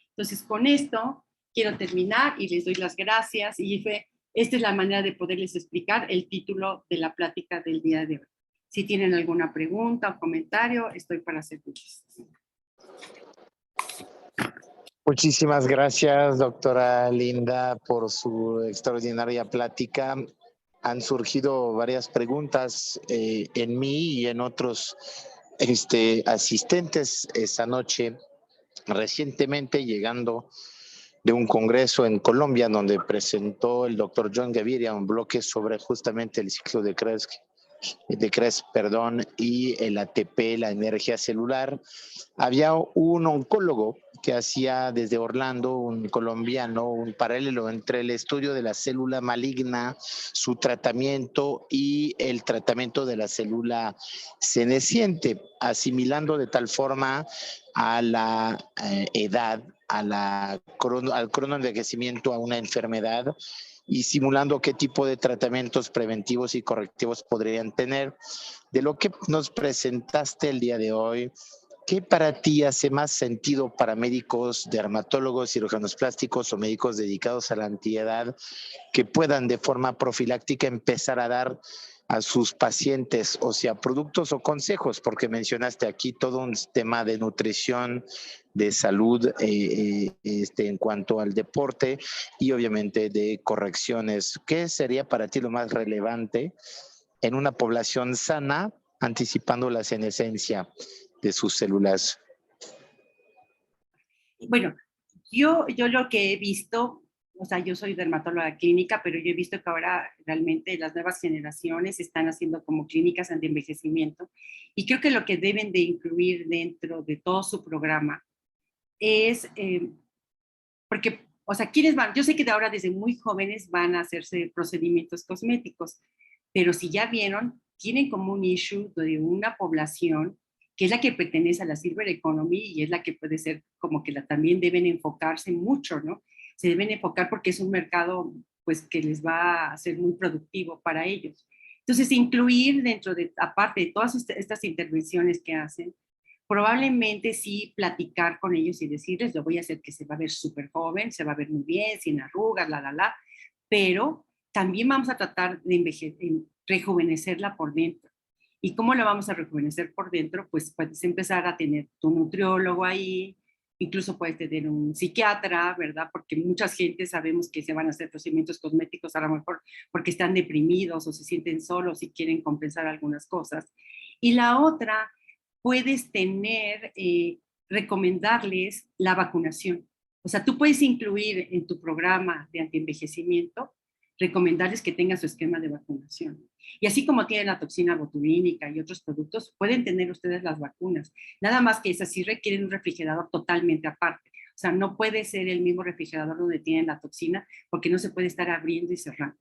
Entonces, con esto quiero terminar y les doy las gracias, y esta es la manera de poderles explicar el título de la plática del día de hoy. Si tienen alguna pregunta o comentario, estoy para servirles. Muchísimas gracias, doctora Linda, por su extraordinaria plática. Han surgido varias preguntas en mí y en otros asistentes esta noche. Recientemente, llegando de un congreso en Colombia, donde presentó el doctor John Gaviria un bloque sobre justamente el ciclo de Krebs, y el ATP, la energía celular. Había un oncólogo que hacía desde Orlando, un colombiano, un paralelo entre el estudio de la célula maligna, su tratamiento y el tratamiento de la célula senesciente, asimilando de tal forma a la edad, al cronoenvejecimiento, a una enfermedad, y simulando qué tipo de tratamientos preventivos y correctivos podrían tener. De lo que nos presentaste el día de hoy, ¿qué para ti hace más sentido para médicos, dermatólogos, cirujanos plásticos o médicos dedicados a la antiedad que puedan de forma profiláctica empezar a dar a sus pacientes, o sea, productos o consejos? Porque mencionaste aquí todo un tema de nutrición, de salud en cuanto al deporte, y obviamente de correcciones. ¿Qué sería para ti lo más relevante en una población sana, anticipando la senescencia de sus células? Bueno, yo lo que he visto, o sea, yo soy dermatóloga clínica, pero yo he visto que ahora realmente las nuevas generaciones están haciendo como clínicas antienvejecimiento, y creo que lo que deben de incluir dentro de todo su programa es, porque, o sea, ¿quiénes van? Yo sé que de ahora desde muy jóvenes van a hacerse procedimientos cosméticos, pero si ya vieron, tienen como un issue de una población que es la que pertenece a la Silver Economy y es la que puede ser como que también deben enfocarse mucho, ¿no? Se deben enfocar porque es un mercado pues que les va a ser muy productivo para ellos. Entonces, incluir dentro de, aparte de todas estas intervenciones que hacen, probablemente sí platicar con ellos y decirles, lo voy a hacer que se va a ver súper joven, se va a ver muy bien, sin arrugas, pero también vamos a tratar de rejuvenecerla por dentro. ¿Y cómo la vamos a rejuvenecer por dentro? Pues puedes empezar a tener tu nutriólogo ahí, incluso puedes tener un psiquiatra, ¿verdad? Porque mucha gente sabemos que se van a hacer procedimientos cosméticos a lo mejor porque están deprimidos o se sienten solos y quieren compensar algunas cosas. Y la otra, puedes tener, recomendarles la vacunación. O sea, tú puedes incluir en tu programa de antienvejecimiento, recomendarles que tengan su esquema de vacunación. Y así como tienen la toxina botulínica y otros productos, pueden tener ustedes las vacunas. Nada más que esas sí requieren un refrigerador totalmente aparte. O sea, no puede ser el mismo refrigerador donde tienen la toxina porque no se puede estar abriendo y cerrando.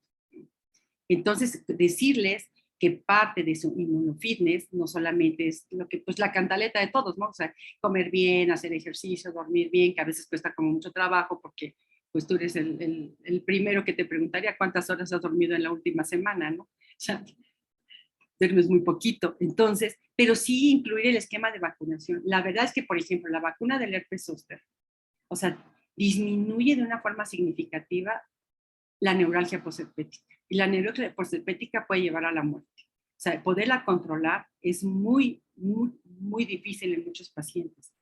Entonces, decirles que parte de su inmunofitness no solamente es lo que, pues la cantaleta de todos, ¿no? O sea, comer bien, hacer ejercicio, dormir bien, que a veces cuesta como mucho trabajo porque pues tú eres el primero que te preguntaría cuántas horas has dormido en la última semana, ¿no? O sea, duermes muy poquito. Entonces, pero sí incluir el esquema de vacunación. La verdad es que, por ejemplo, la vacuna del herpes zóster, o sea, disminuye de una forma significativa la neuralgia posherpética. Y la neuralgia posherpética puede llevar a la muerte. O sea, poderla controlar es muy, muy, muy difícil en muchos pacientes.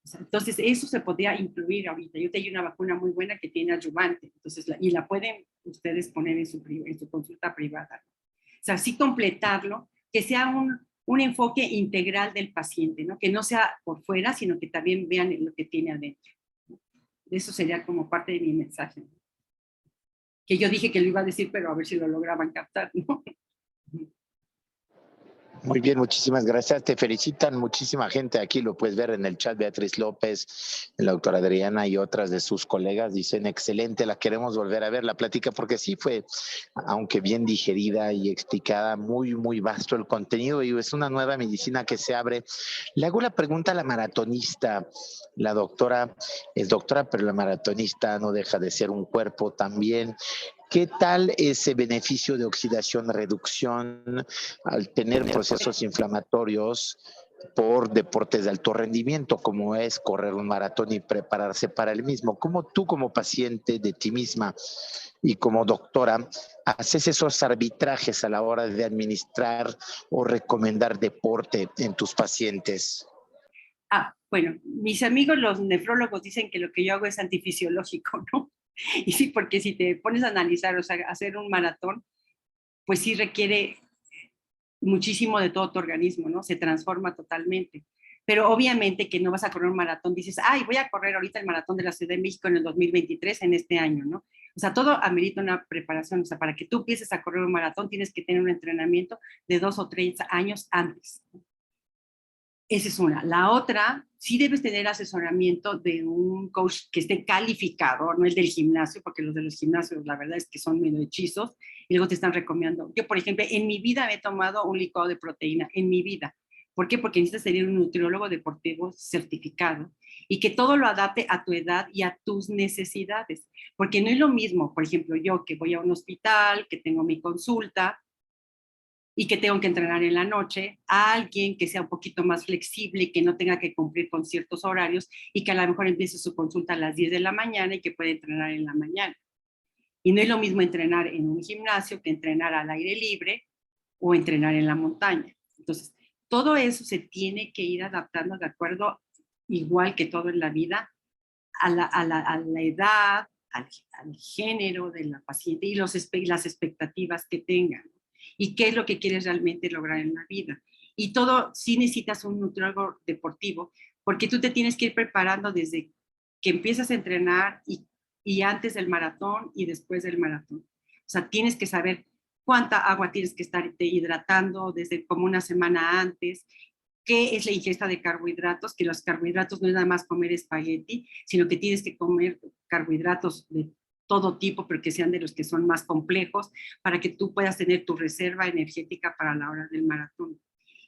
O sea, entonces, eso se podría incluir ahorita. Yo tengo una vacuna muy buena que tiene adyuvante, entonces, y la pueden ustedes poner en su consulta privada. O sea, sí completarlo, que sea un enfoque integral del paciente, ¿no? Que no sea por fuera, sino que también vean lo que tiene adentro. Eso sería como parte de mi mensaje, ¿no? Que yo dije que lo iba a decir, pero a ver si lo lograban captar, ¿no? Muy bien, muchísimas gracias. Te felicitan muchísima gente. Aquí lo puedes ver en el chat. Beatriz López, la doctora Adriana y otras de sus colegas dicen excelente, la queremos volver a ver la plática porque sí fue, aunque bien digerida y explicada, muy, muy vasto el contenido y es una nueva medicina que se abre. Le hago la pregunta a la maratonista. La doctora es doctora, pero la maratonista no deja de ser un cuerpo también. ¿Qué tal ese beneficio de oxidación, reducción al tener procesos inflamatorios por deportes de alto rendimiento, como es correr un maratón y prepararse para el mismo? ¿Cómo tú como paciente de ti misma y como doctora haces esos arbitrajes a la hora de administrar o recomendar deporte en tus pacientes? Bueno, mis amigos los nefrólogos dicen que lo que yo hago es antifisiológico, ¿no? Y sí, porque si te pones a analizar, o sea, hacer un maratón, pues sí requiere muchísimo de todo tu organismo, ¿no? Se transforma totalmente. Pero obviamente que no vas a correr un maratón, dices, ay, voy a correr ahorita el maratón de la Ciudad de México en el 2023, en este año, ¿no? O sea, todo amerita una preparación. O sea, para que tú empieces a correr un maratón tienes que tener un entrenamiento de 2 o 3 años antes. Esa es una. La otra, sí debes tener asesoramiento de un coach que esté calificado, no el del gimnasio, porque los de los gimnasios la verdad es que son medio hechizos y luego te están recomendando. Yo, por ejemplo, en mi vida me he tomado un licuado de proteína, en mi vida. ¿Por qué? Porque necesitas tener un nutriólogo deportivo certificado y que todo lo adapte a tu edad y a tus necesidades. Porque no es lo mismo, por ejemplo, yo que voy a un hospital, que tengo mi consulta, y que tengo que entrenar en la noche, a alguien que sea un poquito más flexible, que no tenga que cumplir con ciertos horarios y que a lo mejor empiece su consulta a las 10 de la mañana y que puede entrenar en la mañana. Y no es lo mismo entrenar en un gimnasio que entrenar al aire libre o entrenar en la montaña. Entonces, todo eso se tiene que ir adaptando de acuerdo, igual que todo en la vida, a la edad, al género de la paciente y las expectativas que tengan y qué es lo que quieres realmente lograr en la vida. Y todo, sí necesitas un nutriólogo deportivo, porque tú te tienes que ir preparando desde que empiezas a entrenar y antes del maratón y después del maratón. O sea, tienes que saber cuánta agua tienes que estar hidratando desde como una semana antes, qué es la ingesta de carbohidratos, que los carbohidratos no es nada más comer espagueti, sino que tienes que comer carbohidratos de todo tipo, pero que sean de los que son más complejos, para que tú puedas tener tu reserva energética para la hora del maratón.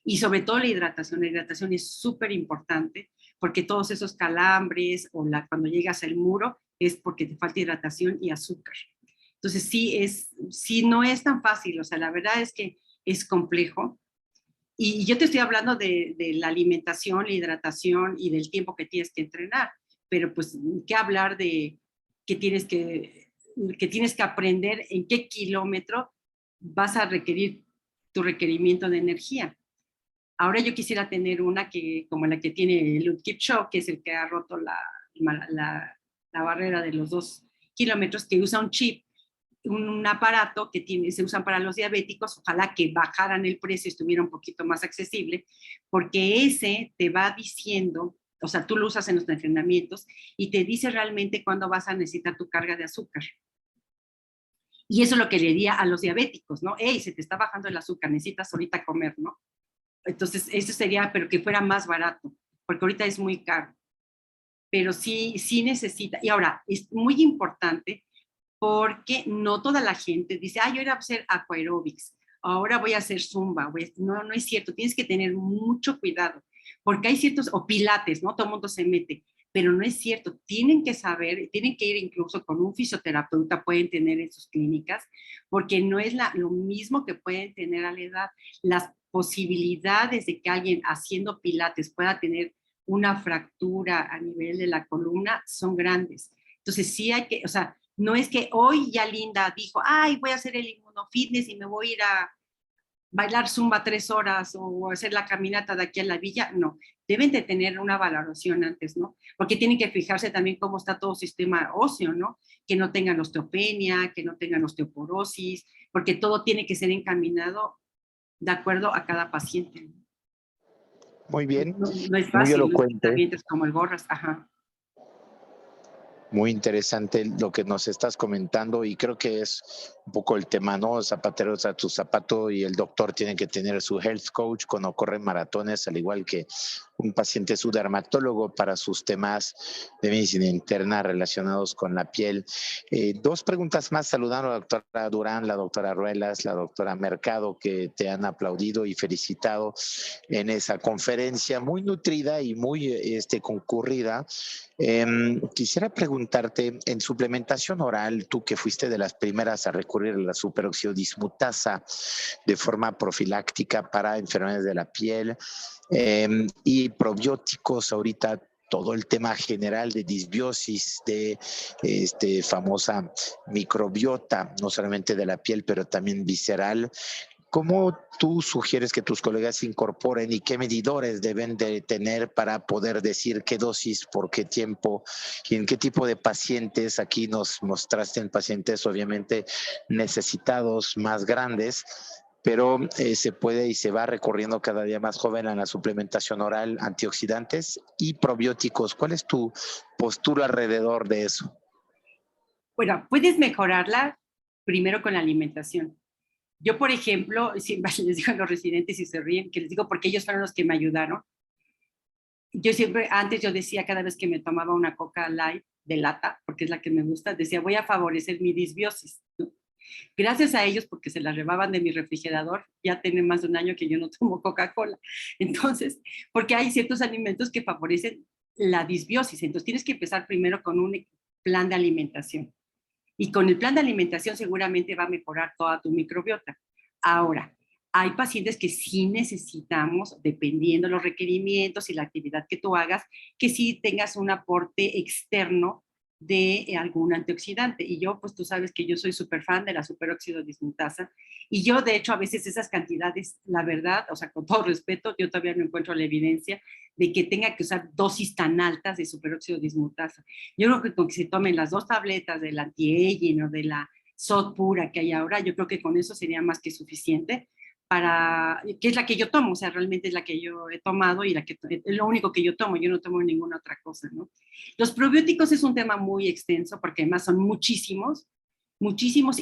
Y sobre todo la hidratación es súper importante porque todos esos calambres o cuando llegas al muro es porque te falta hidratación y azúcar. Entonces sí no es tan fácil, o sea, la verdad es que es complejo. Y yo te estoy hablando de la alimentación, la hidratación y del tiempo que tienes que entrenar, pero pues, ¿qué hablar de que tienes que aprender en qué kilómetro vas a requerir tu requerimiento de energía? Ahora yo quisiera tener una como la que tiene Eliud Kipchoge, que es el que ha roto la barrera de los 2 kilómetros, que usa un chip, un aparato que se usan para los diabéticos. Ojalá que bajaran el precio y estuviera un poquito más accesible, porque ese te va diciendo, o sea, tú lo usas en los entrenamientos y te dice realmente cuándo vas a necesitar tu carga de azúcar. Y eso es lo que le diría a los diabéticos, ¿no? Hey, se te está bajando el azúcar, necesitas ahorita comer, ¿no? Entonces, eso sería, pero que fuera más barato, porque ahorita es muy caro. Pero sí necesita. Y ahora, es muy importante porque no toda la gente dice, yo voy a hacer aquaerobics, ahora voy a hacer zumba. No es cierto, tienes que tener mucho cuidado, porque hay ciertos, o pilates, ¿no? Todo el mundo se mete, pero no es cierto, tienen que saber, tienen que ir incluso con un fisioterapeuta, pueden tener en sus clínicas, porque no es lo mismo que pueden tener a la edad. Las posibilidades de que alguien haciendo pilates pueda tener una fractura a nivel de la columna son grandes. Entonces sí hay que, o sea, no es que hoy ya Linda dijo, voy a hacer el inmunofitness y me voy a ir a bailar zumba 3 horas o hacer la caminata de aquí a la villa. No, deben de tener una valoración antes, ¿no? Porque tienen que fijarse también cómo está todo sistema óseo, ¿no? Que no tengan osteopenia, que no tengan osteoporosis, porque todo tiene que ser encaminado de acuerdo a cada paciente. Muy bien, no es muy fácil, elocuente. los como el Borras, ajá. Muy interesante lo que nos estás comentando y creo que es un poco el tema, ¿no? Zapateros a tu zapato, y el doctor tiene que tener su health coach cuando corre maratones, al igual que un paciente su dermatólogo para sus temas de medicina interna relacionados con la piel. 2 preguntas más, saludando a la doctora Durán, la doctora Ruelas, la doctora Mercado, que te han aplaudido y felicitado en esa conferencia muy nutrida y muy concurrida. Quisiera preguntarte, en suplementación oral, tú que fuiste de las primeras a recurrir a la superóxido dismutasa de forma profiláctica para enfermedades de la piel, y probióticos, ahorita todo el tema general de disbiosis, de famosa microbiota, no solamente de la piel, pero también visceral. ¿Cómo tú sugieres que tus colegas incorporen y qué medidores deben de tener para poder decir qué dosis, por qué tiempo y en qué tipo de pacientes? Aquí nos mostraste en pacientes obviamente necesitados, más grandes, pero se puede y se va recorriendo cada día más joven a la suplementación oral, antioxidantes y probióticos. ¿Cuál es tu postura alrededor de eso? Bueno, puedes mejorarla primero con la alimentación. Yo, por ejemplo, siempre les digo a los residentes y se ríen, que les digo porque ellos fueron los que me ayudaron. Antes yo decía, cada vez que me tomaba una Coca Light de lata, porque es la que me gusta, decía, voy a favorecer mi disbiosis, ¿no? Gracias a ellos, porque se la rebaban de mi refrigerador, ya tiene más de un año que yo no tomo Coca-Cola. Entonces, porque hay ciertos alimentos que favorecen la disbiosis, entonces tienes que empezar primero con un plan de alimentación. Y con el plan de alimentación seguramente va a mejorar toda tu microbiota. Ahora, hay pacientes que sí necesitamos, dependiendo de los requerimientos y la actividad que tú hagas, que sí tengas un aporte externo de algún antioxidante. Y yo, pues tú sabes que yo soy súper fan de la superóxido dismutasa. Y yo, de hecho, a veces esas cantidades, la verdad, o sea, con todo respeto, yo todavía no encuentro la evidencia de que tenga que usar dosis tan altas de superóxido dismutasa. Yo creo que con que se tomen las 2 tabletas del anti-aging o de la SOD pura que hay ahora, yo creo que con eso sería más que suficiente que es la que yo tomo, o sea, realmente es la que yo he tomado y es lo único que yo tomo no ninguna otra cosa, ¿no? Los probióticos es un tema muy extenso porque además son muchísimos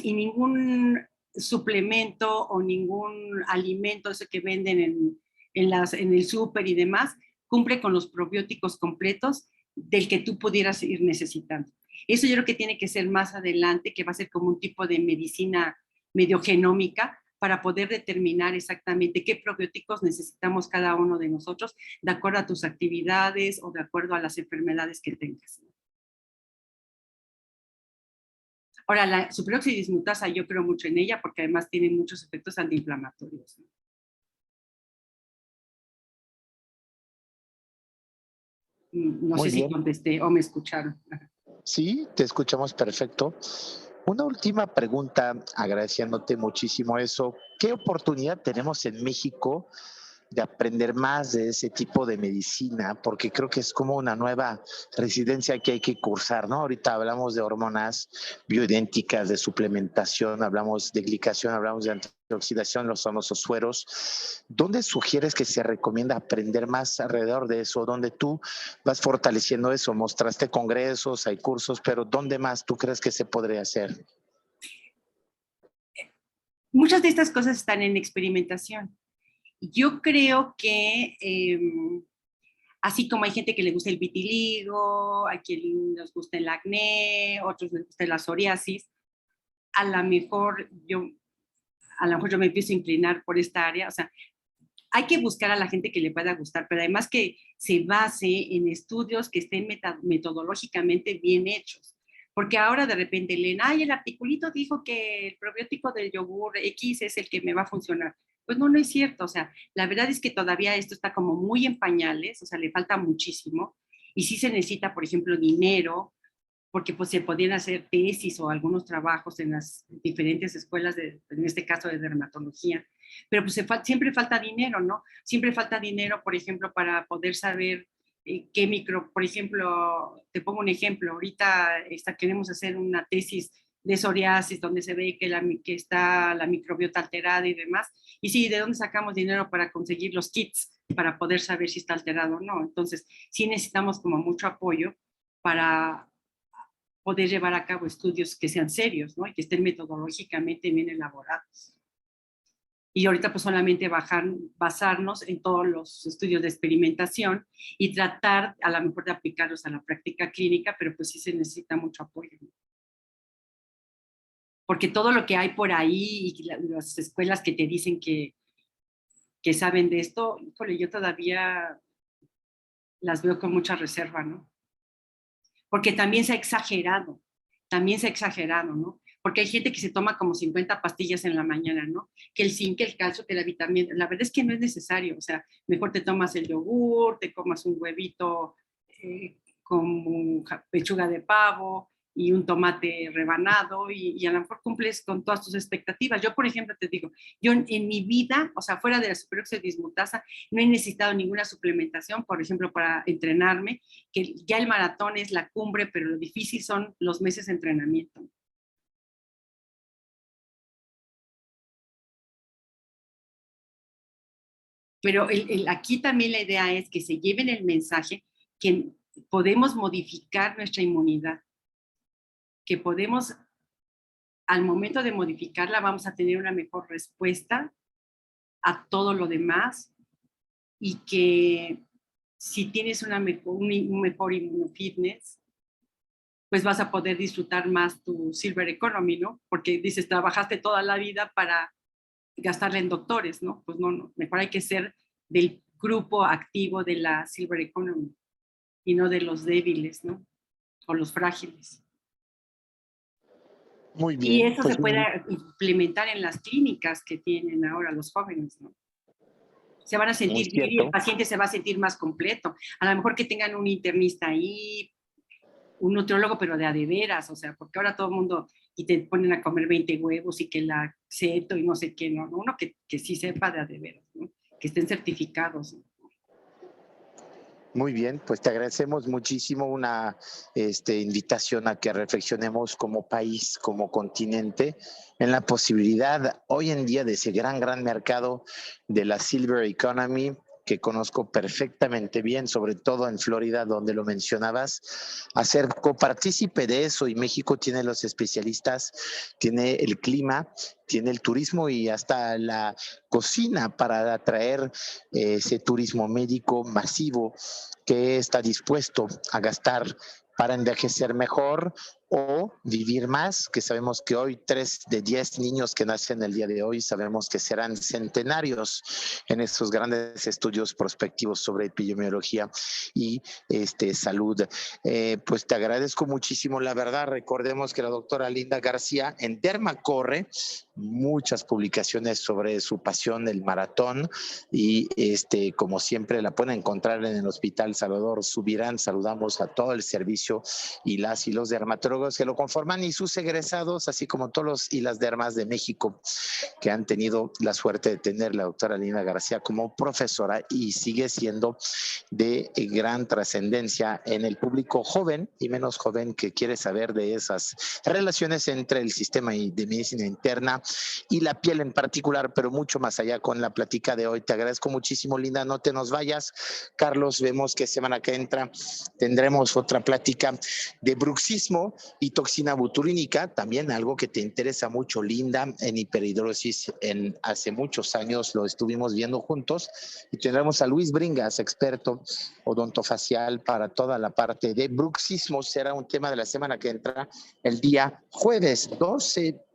y ningún suplemento o ningún alimento, eso que venden en el súper y demás, cumple con los probióticos completos del que tú pudieras ir necesitando. Eso yo creo que tiene que ser más adelante, que va a ser como un tipo de medicina medio genómica, para poder determinar exactamente qué probióticos necesitamos cada uno de nosotros, de acuerdo a tus actividades o de acuerdo a las enfermedades que tengas. Ahora, la superóxido dismutasa, yo creo mucho en ella porque además tiene muchos efectos antiinflamatorios. No Muy sé si bien. contesté o me escucharon. Sí, te escuchamos perfecto. Una última pregunta, agradeciéndote muchísimo eso. ¿Qué oportunidad tenemos en México de aprender más de ese tipo de medicina? Porque creo que es como una nueva residencia que hay que cursar, ¿no? Ahorita hablamos de hormonas bioidénticas, de suplementación, hablamos de glicación, hablamos de antioxidación, los famosos sueros. ¿Dónde sugieres que se recomienda aprender más alrededor de eso? ¿Dónde tú vas fortaleciendo eso? Mostraste congresos, hay cursos, pero ¿dónde más tú crees que se podría hacer? Muchas de estas cosas están en experimentación. Yo creo que así como hay gente que le gusta el vitiligo, a quien les gusta el acné, otros les gusta la psoriasis, a lo mejor yo me empiezo a inclinar por esta área. O sea, hay que buscar a la gente que le pueda gustar, pero además que se base en estudios que estén metodológicamente bien hechos. Porque ahora de repente leen, ay, el articulito dijo que el probiótico del yogur X es el que me va a funcionar. Pues no, no es cierto. O sea, la verdad es que todavía esto está como muy en pañales, o sea, le falta muchísimo. Y sí se necesita, por ejemplo, dinero, porque pues se podían hacer tesis o algunos trabajos en las diferentes escuelas, en este caso de dermatología, pero pues siempre falta dinero, ¿no? Siempre falta dinero, por ejemplo, para poder saber qué por ejemplo, te pongo un ejemplo, ahorita queremos hacer una tesis de psoriasis donde se ve que está la microbiota alterada y demás, y sí, ¿de dónde sacamos dinero para conseguir los kits para poder saber si está alterado o no? Entonces, sí necesitamos como mucho apoyo para poder llevar a cabo estudios que sean serios, ¿no? Y que estén metodológicamente bien elaborados. Y ahorita pues solamente basarnos en todos los estudios de experimentación y tratar a lo mejor de aplicarlos a la práctica clínica, pero pues sí se necesita mucho apoyo, ¿no? Porque todo lo que hay por ahí y las escuelas que te dicen que saben de esto, híjole, yo todavía las veo con mucha reserva, ¿no? Porque también se ha exagerado, ¿no? Porque hay gente que se toma como 50 pastillas en la mañana, ¿no? Que el zinc, que el calcio, que la vitamina, la verdad es que no es necesario, o sea, mejor te tomas el yogur, te comas un huevito con pechuga de pavo y un tomate rebanado y a lo mejor cumples con todas tus expectativas. Yo, por ejemplo, te digo, yo en mi vida, o sea, fuera de la superóxido dismutasa, no he necesitado ninguna suplementación, por ejemplo, para entrenarme, que ya el maratón es la cumbre, pero lo difícil son los meses de entrenamiento. Pero aquí también la idea es que se lleven el mensaje que podemos modificar nuestra inmunidad, que podemos, al momento de modificarla, vamos a tener una mejor respuesta a todo lo demás y que si tienes un mejor inmunofitness, pues vas a poder disfrutar más tu silver economy, ¿no? Porque dices, trabajaste toda la vida para gastarle en doctores, ¿no? Pues no, mejor hay que ser del grupo activo de la silver economy y no de los débiles, ¿no? O los frágiles. Muy Y bien, eso se pues puede implementar en las clínicas que tienen ahora los jóvenes, ¿no? Se van a muy sentir bien y el cierto. paciente se va a sentir más completo. A lo mejor que tengan un internista ahí, un nutriólogo, pero de veras, o sea, porque ahora todo el mundo, y te ponen a comer 20 huevos y que la ceto y no sé qué, ¿no? Uno que sí sepa de veras, ¿no? Que estén certificados, ¿no? Muy bien, pues te agradecemos muchísimo una invitación a que reflexionemos como país, como continente, en la posibilidad hoy en día de ese gran mercado de la Silver Economy, que conozco perfectamente bien, sobre todo en Florida, donde lo mencionabas, hacer copartícipe de eso. Y México tiene los especialistas, tiene el clima, tiene el turismo y hasta la cocina para atraer ese turismo médico masivo que está dispuesto a gastar para envejecer mejor o vivir más, que sabemos que hoy 3 de 10 niños que nacen el día de hoy sabemos que serán centenarios en estos grandes estudios prospectivos sobre epidemiología y salud. Pues te agradezco muchísimo, la verdad. Recordemos que la doctora Linda García en Derma corre muchas publicaciones sobre su pasión, el maratón, y como siempre la pueden encontrar en el Hospital Salvador Subirán. Saludamos a todo el servicio y los dermatólogos que lo conforman y sus egresados, así como todos los y las dermas de México que han tenido la suerte de tener la doctora Linda García como profesora y sigue siendo de gran trascendencia en el público joven y menos joven que quiere saber de esas relaciones entre el sistema de medicina interna y la piel en particular, pero mucho más allá con la plática de hoy. Te agradezco muchísimo, Linda, no te nos vayas. Carlos, vemos que semana que entra tendremos otra plática de bruxismo y toxina botulínica, también algo que te interesa mucho, Linda, en hiperhidrosis. Hace muchos años lo estuvimos viendo juntos y tendremos a Luis Bringas, experto odontofacial para toda la parte de bruxismo. Será un tema de la semana que entra, el día jueves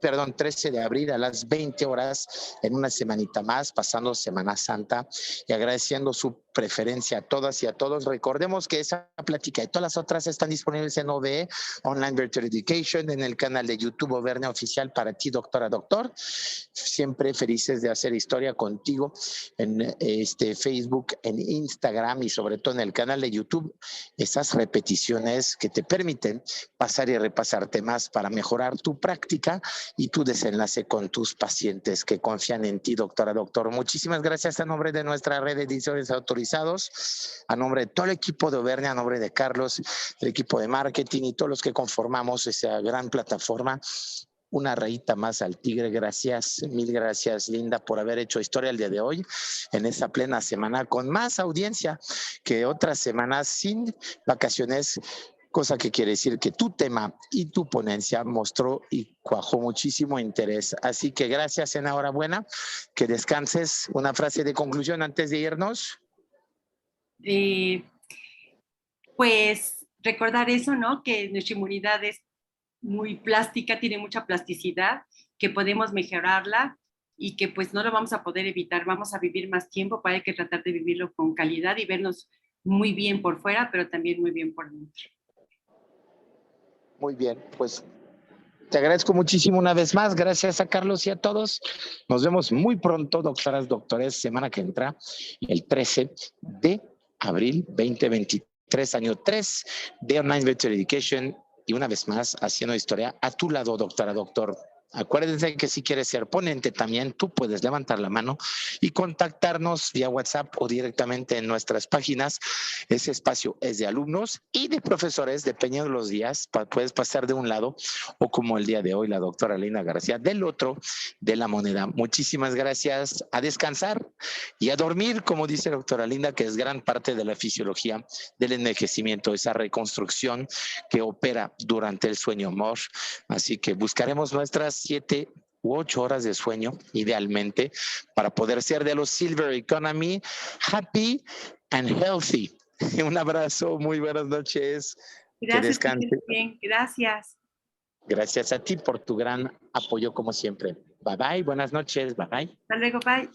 13 de abril a las 20 horas, en una semanita más, pasando Semana Santa y agradeciendo su preferencia a todas y a todos. Recordemos que esa plática y todas las otras están disponibles en OVE, Online Virtual Education, en el canal de YouTube Auvernia Oficial para ti, doctora, doctor. Siempre felices de hacer historia contigo en Facebook, en Instagram y sobre todo en el canal de YouTube. Esas repeticiones que te permiten pasar y repasar temas para mejorar tu práctica y tu desenlace con tus pacientes que confían en ti, doctora, doctor. Muchísimas gracias a nombre de nuestra red de editores autorizados, a nombre de todo el equipo de Auvernia, a nombre de Carlos, el equipo de marketing y todos los que conformamos esa gran plataforma. Una rayita más al tigre. Gracias, mil gracias, Linda, por haber hecho historia el día de hoy en esta plena semana con más audiencia que otras semanas sin vacaciones, cosa que quiere decir que tu tema y tu ponencia mostró y cuajó muchísimo interés. Así que gracias, enhorabuena, que descanses. Una frase de conclusión antes de irnos. Pues recordar eso, ¿no? Que nuestra inmunidad es muy plástica, tiene mucha plasticidad, que podemos mejorarla y que pues no lo vamos a poder evitar, vamos a vivir más tiempo, pero hay que tratar de vivirlo con calidad y vernos muy bien por fuera, pero también muy bien por dentro. Muy bien, pues te agradezco muchísimo una vez más. Gracias a Carlos y a todos. Nos vemos muy pronto, doctoras, doctores, semana que entra, el 13 de abril 2023, año 3 de Online Virtual Education. Y una vez más, haciendo historia a tu lado, doctora, doctor. Acuérdense que si quieres ser ponente también, tú puedes levantar la mano y contactarnos vía WhatsApp o directamente en nuestras páginas. Ese espacio es de alumnos y de profesores, dependiendo de los días. Puedes pasar de un lado o como el día de hoy, la doctora Linda García, del otro de la moneda. Muchísimas gracias. A descansar y a dormir, como dice la doctora Linda, que es gran parte de la fisiología del envejecimiento, esa reconstrucción que opera durante el sueño MOR. Así que buscaremos nuestras 7 u 8 horas de sueño, idealmente, para poder ser de los Silver Economy, happy and healthy. Un abrazo, muy buenas noches. Gracias, que descanse. bien, gracias. Gracias a ti por tu gran apoyo, como siempre. Bye bye, buenas noches, bye bye. Hasta luego, bye.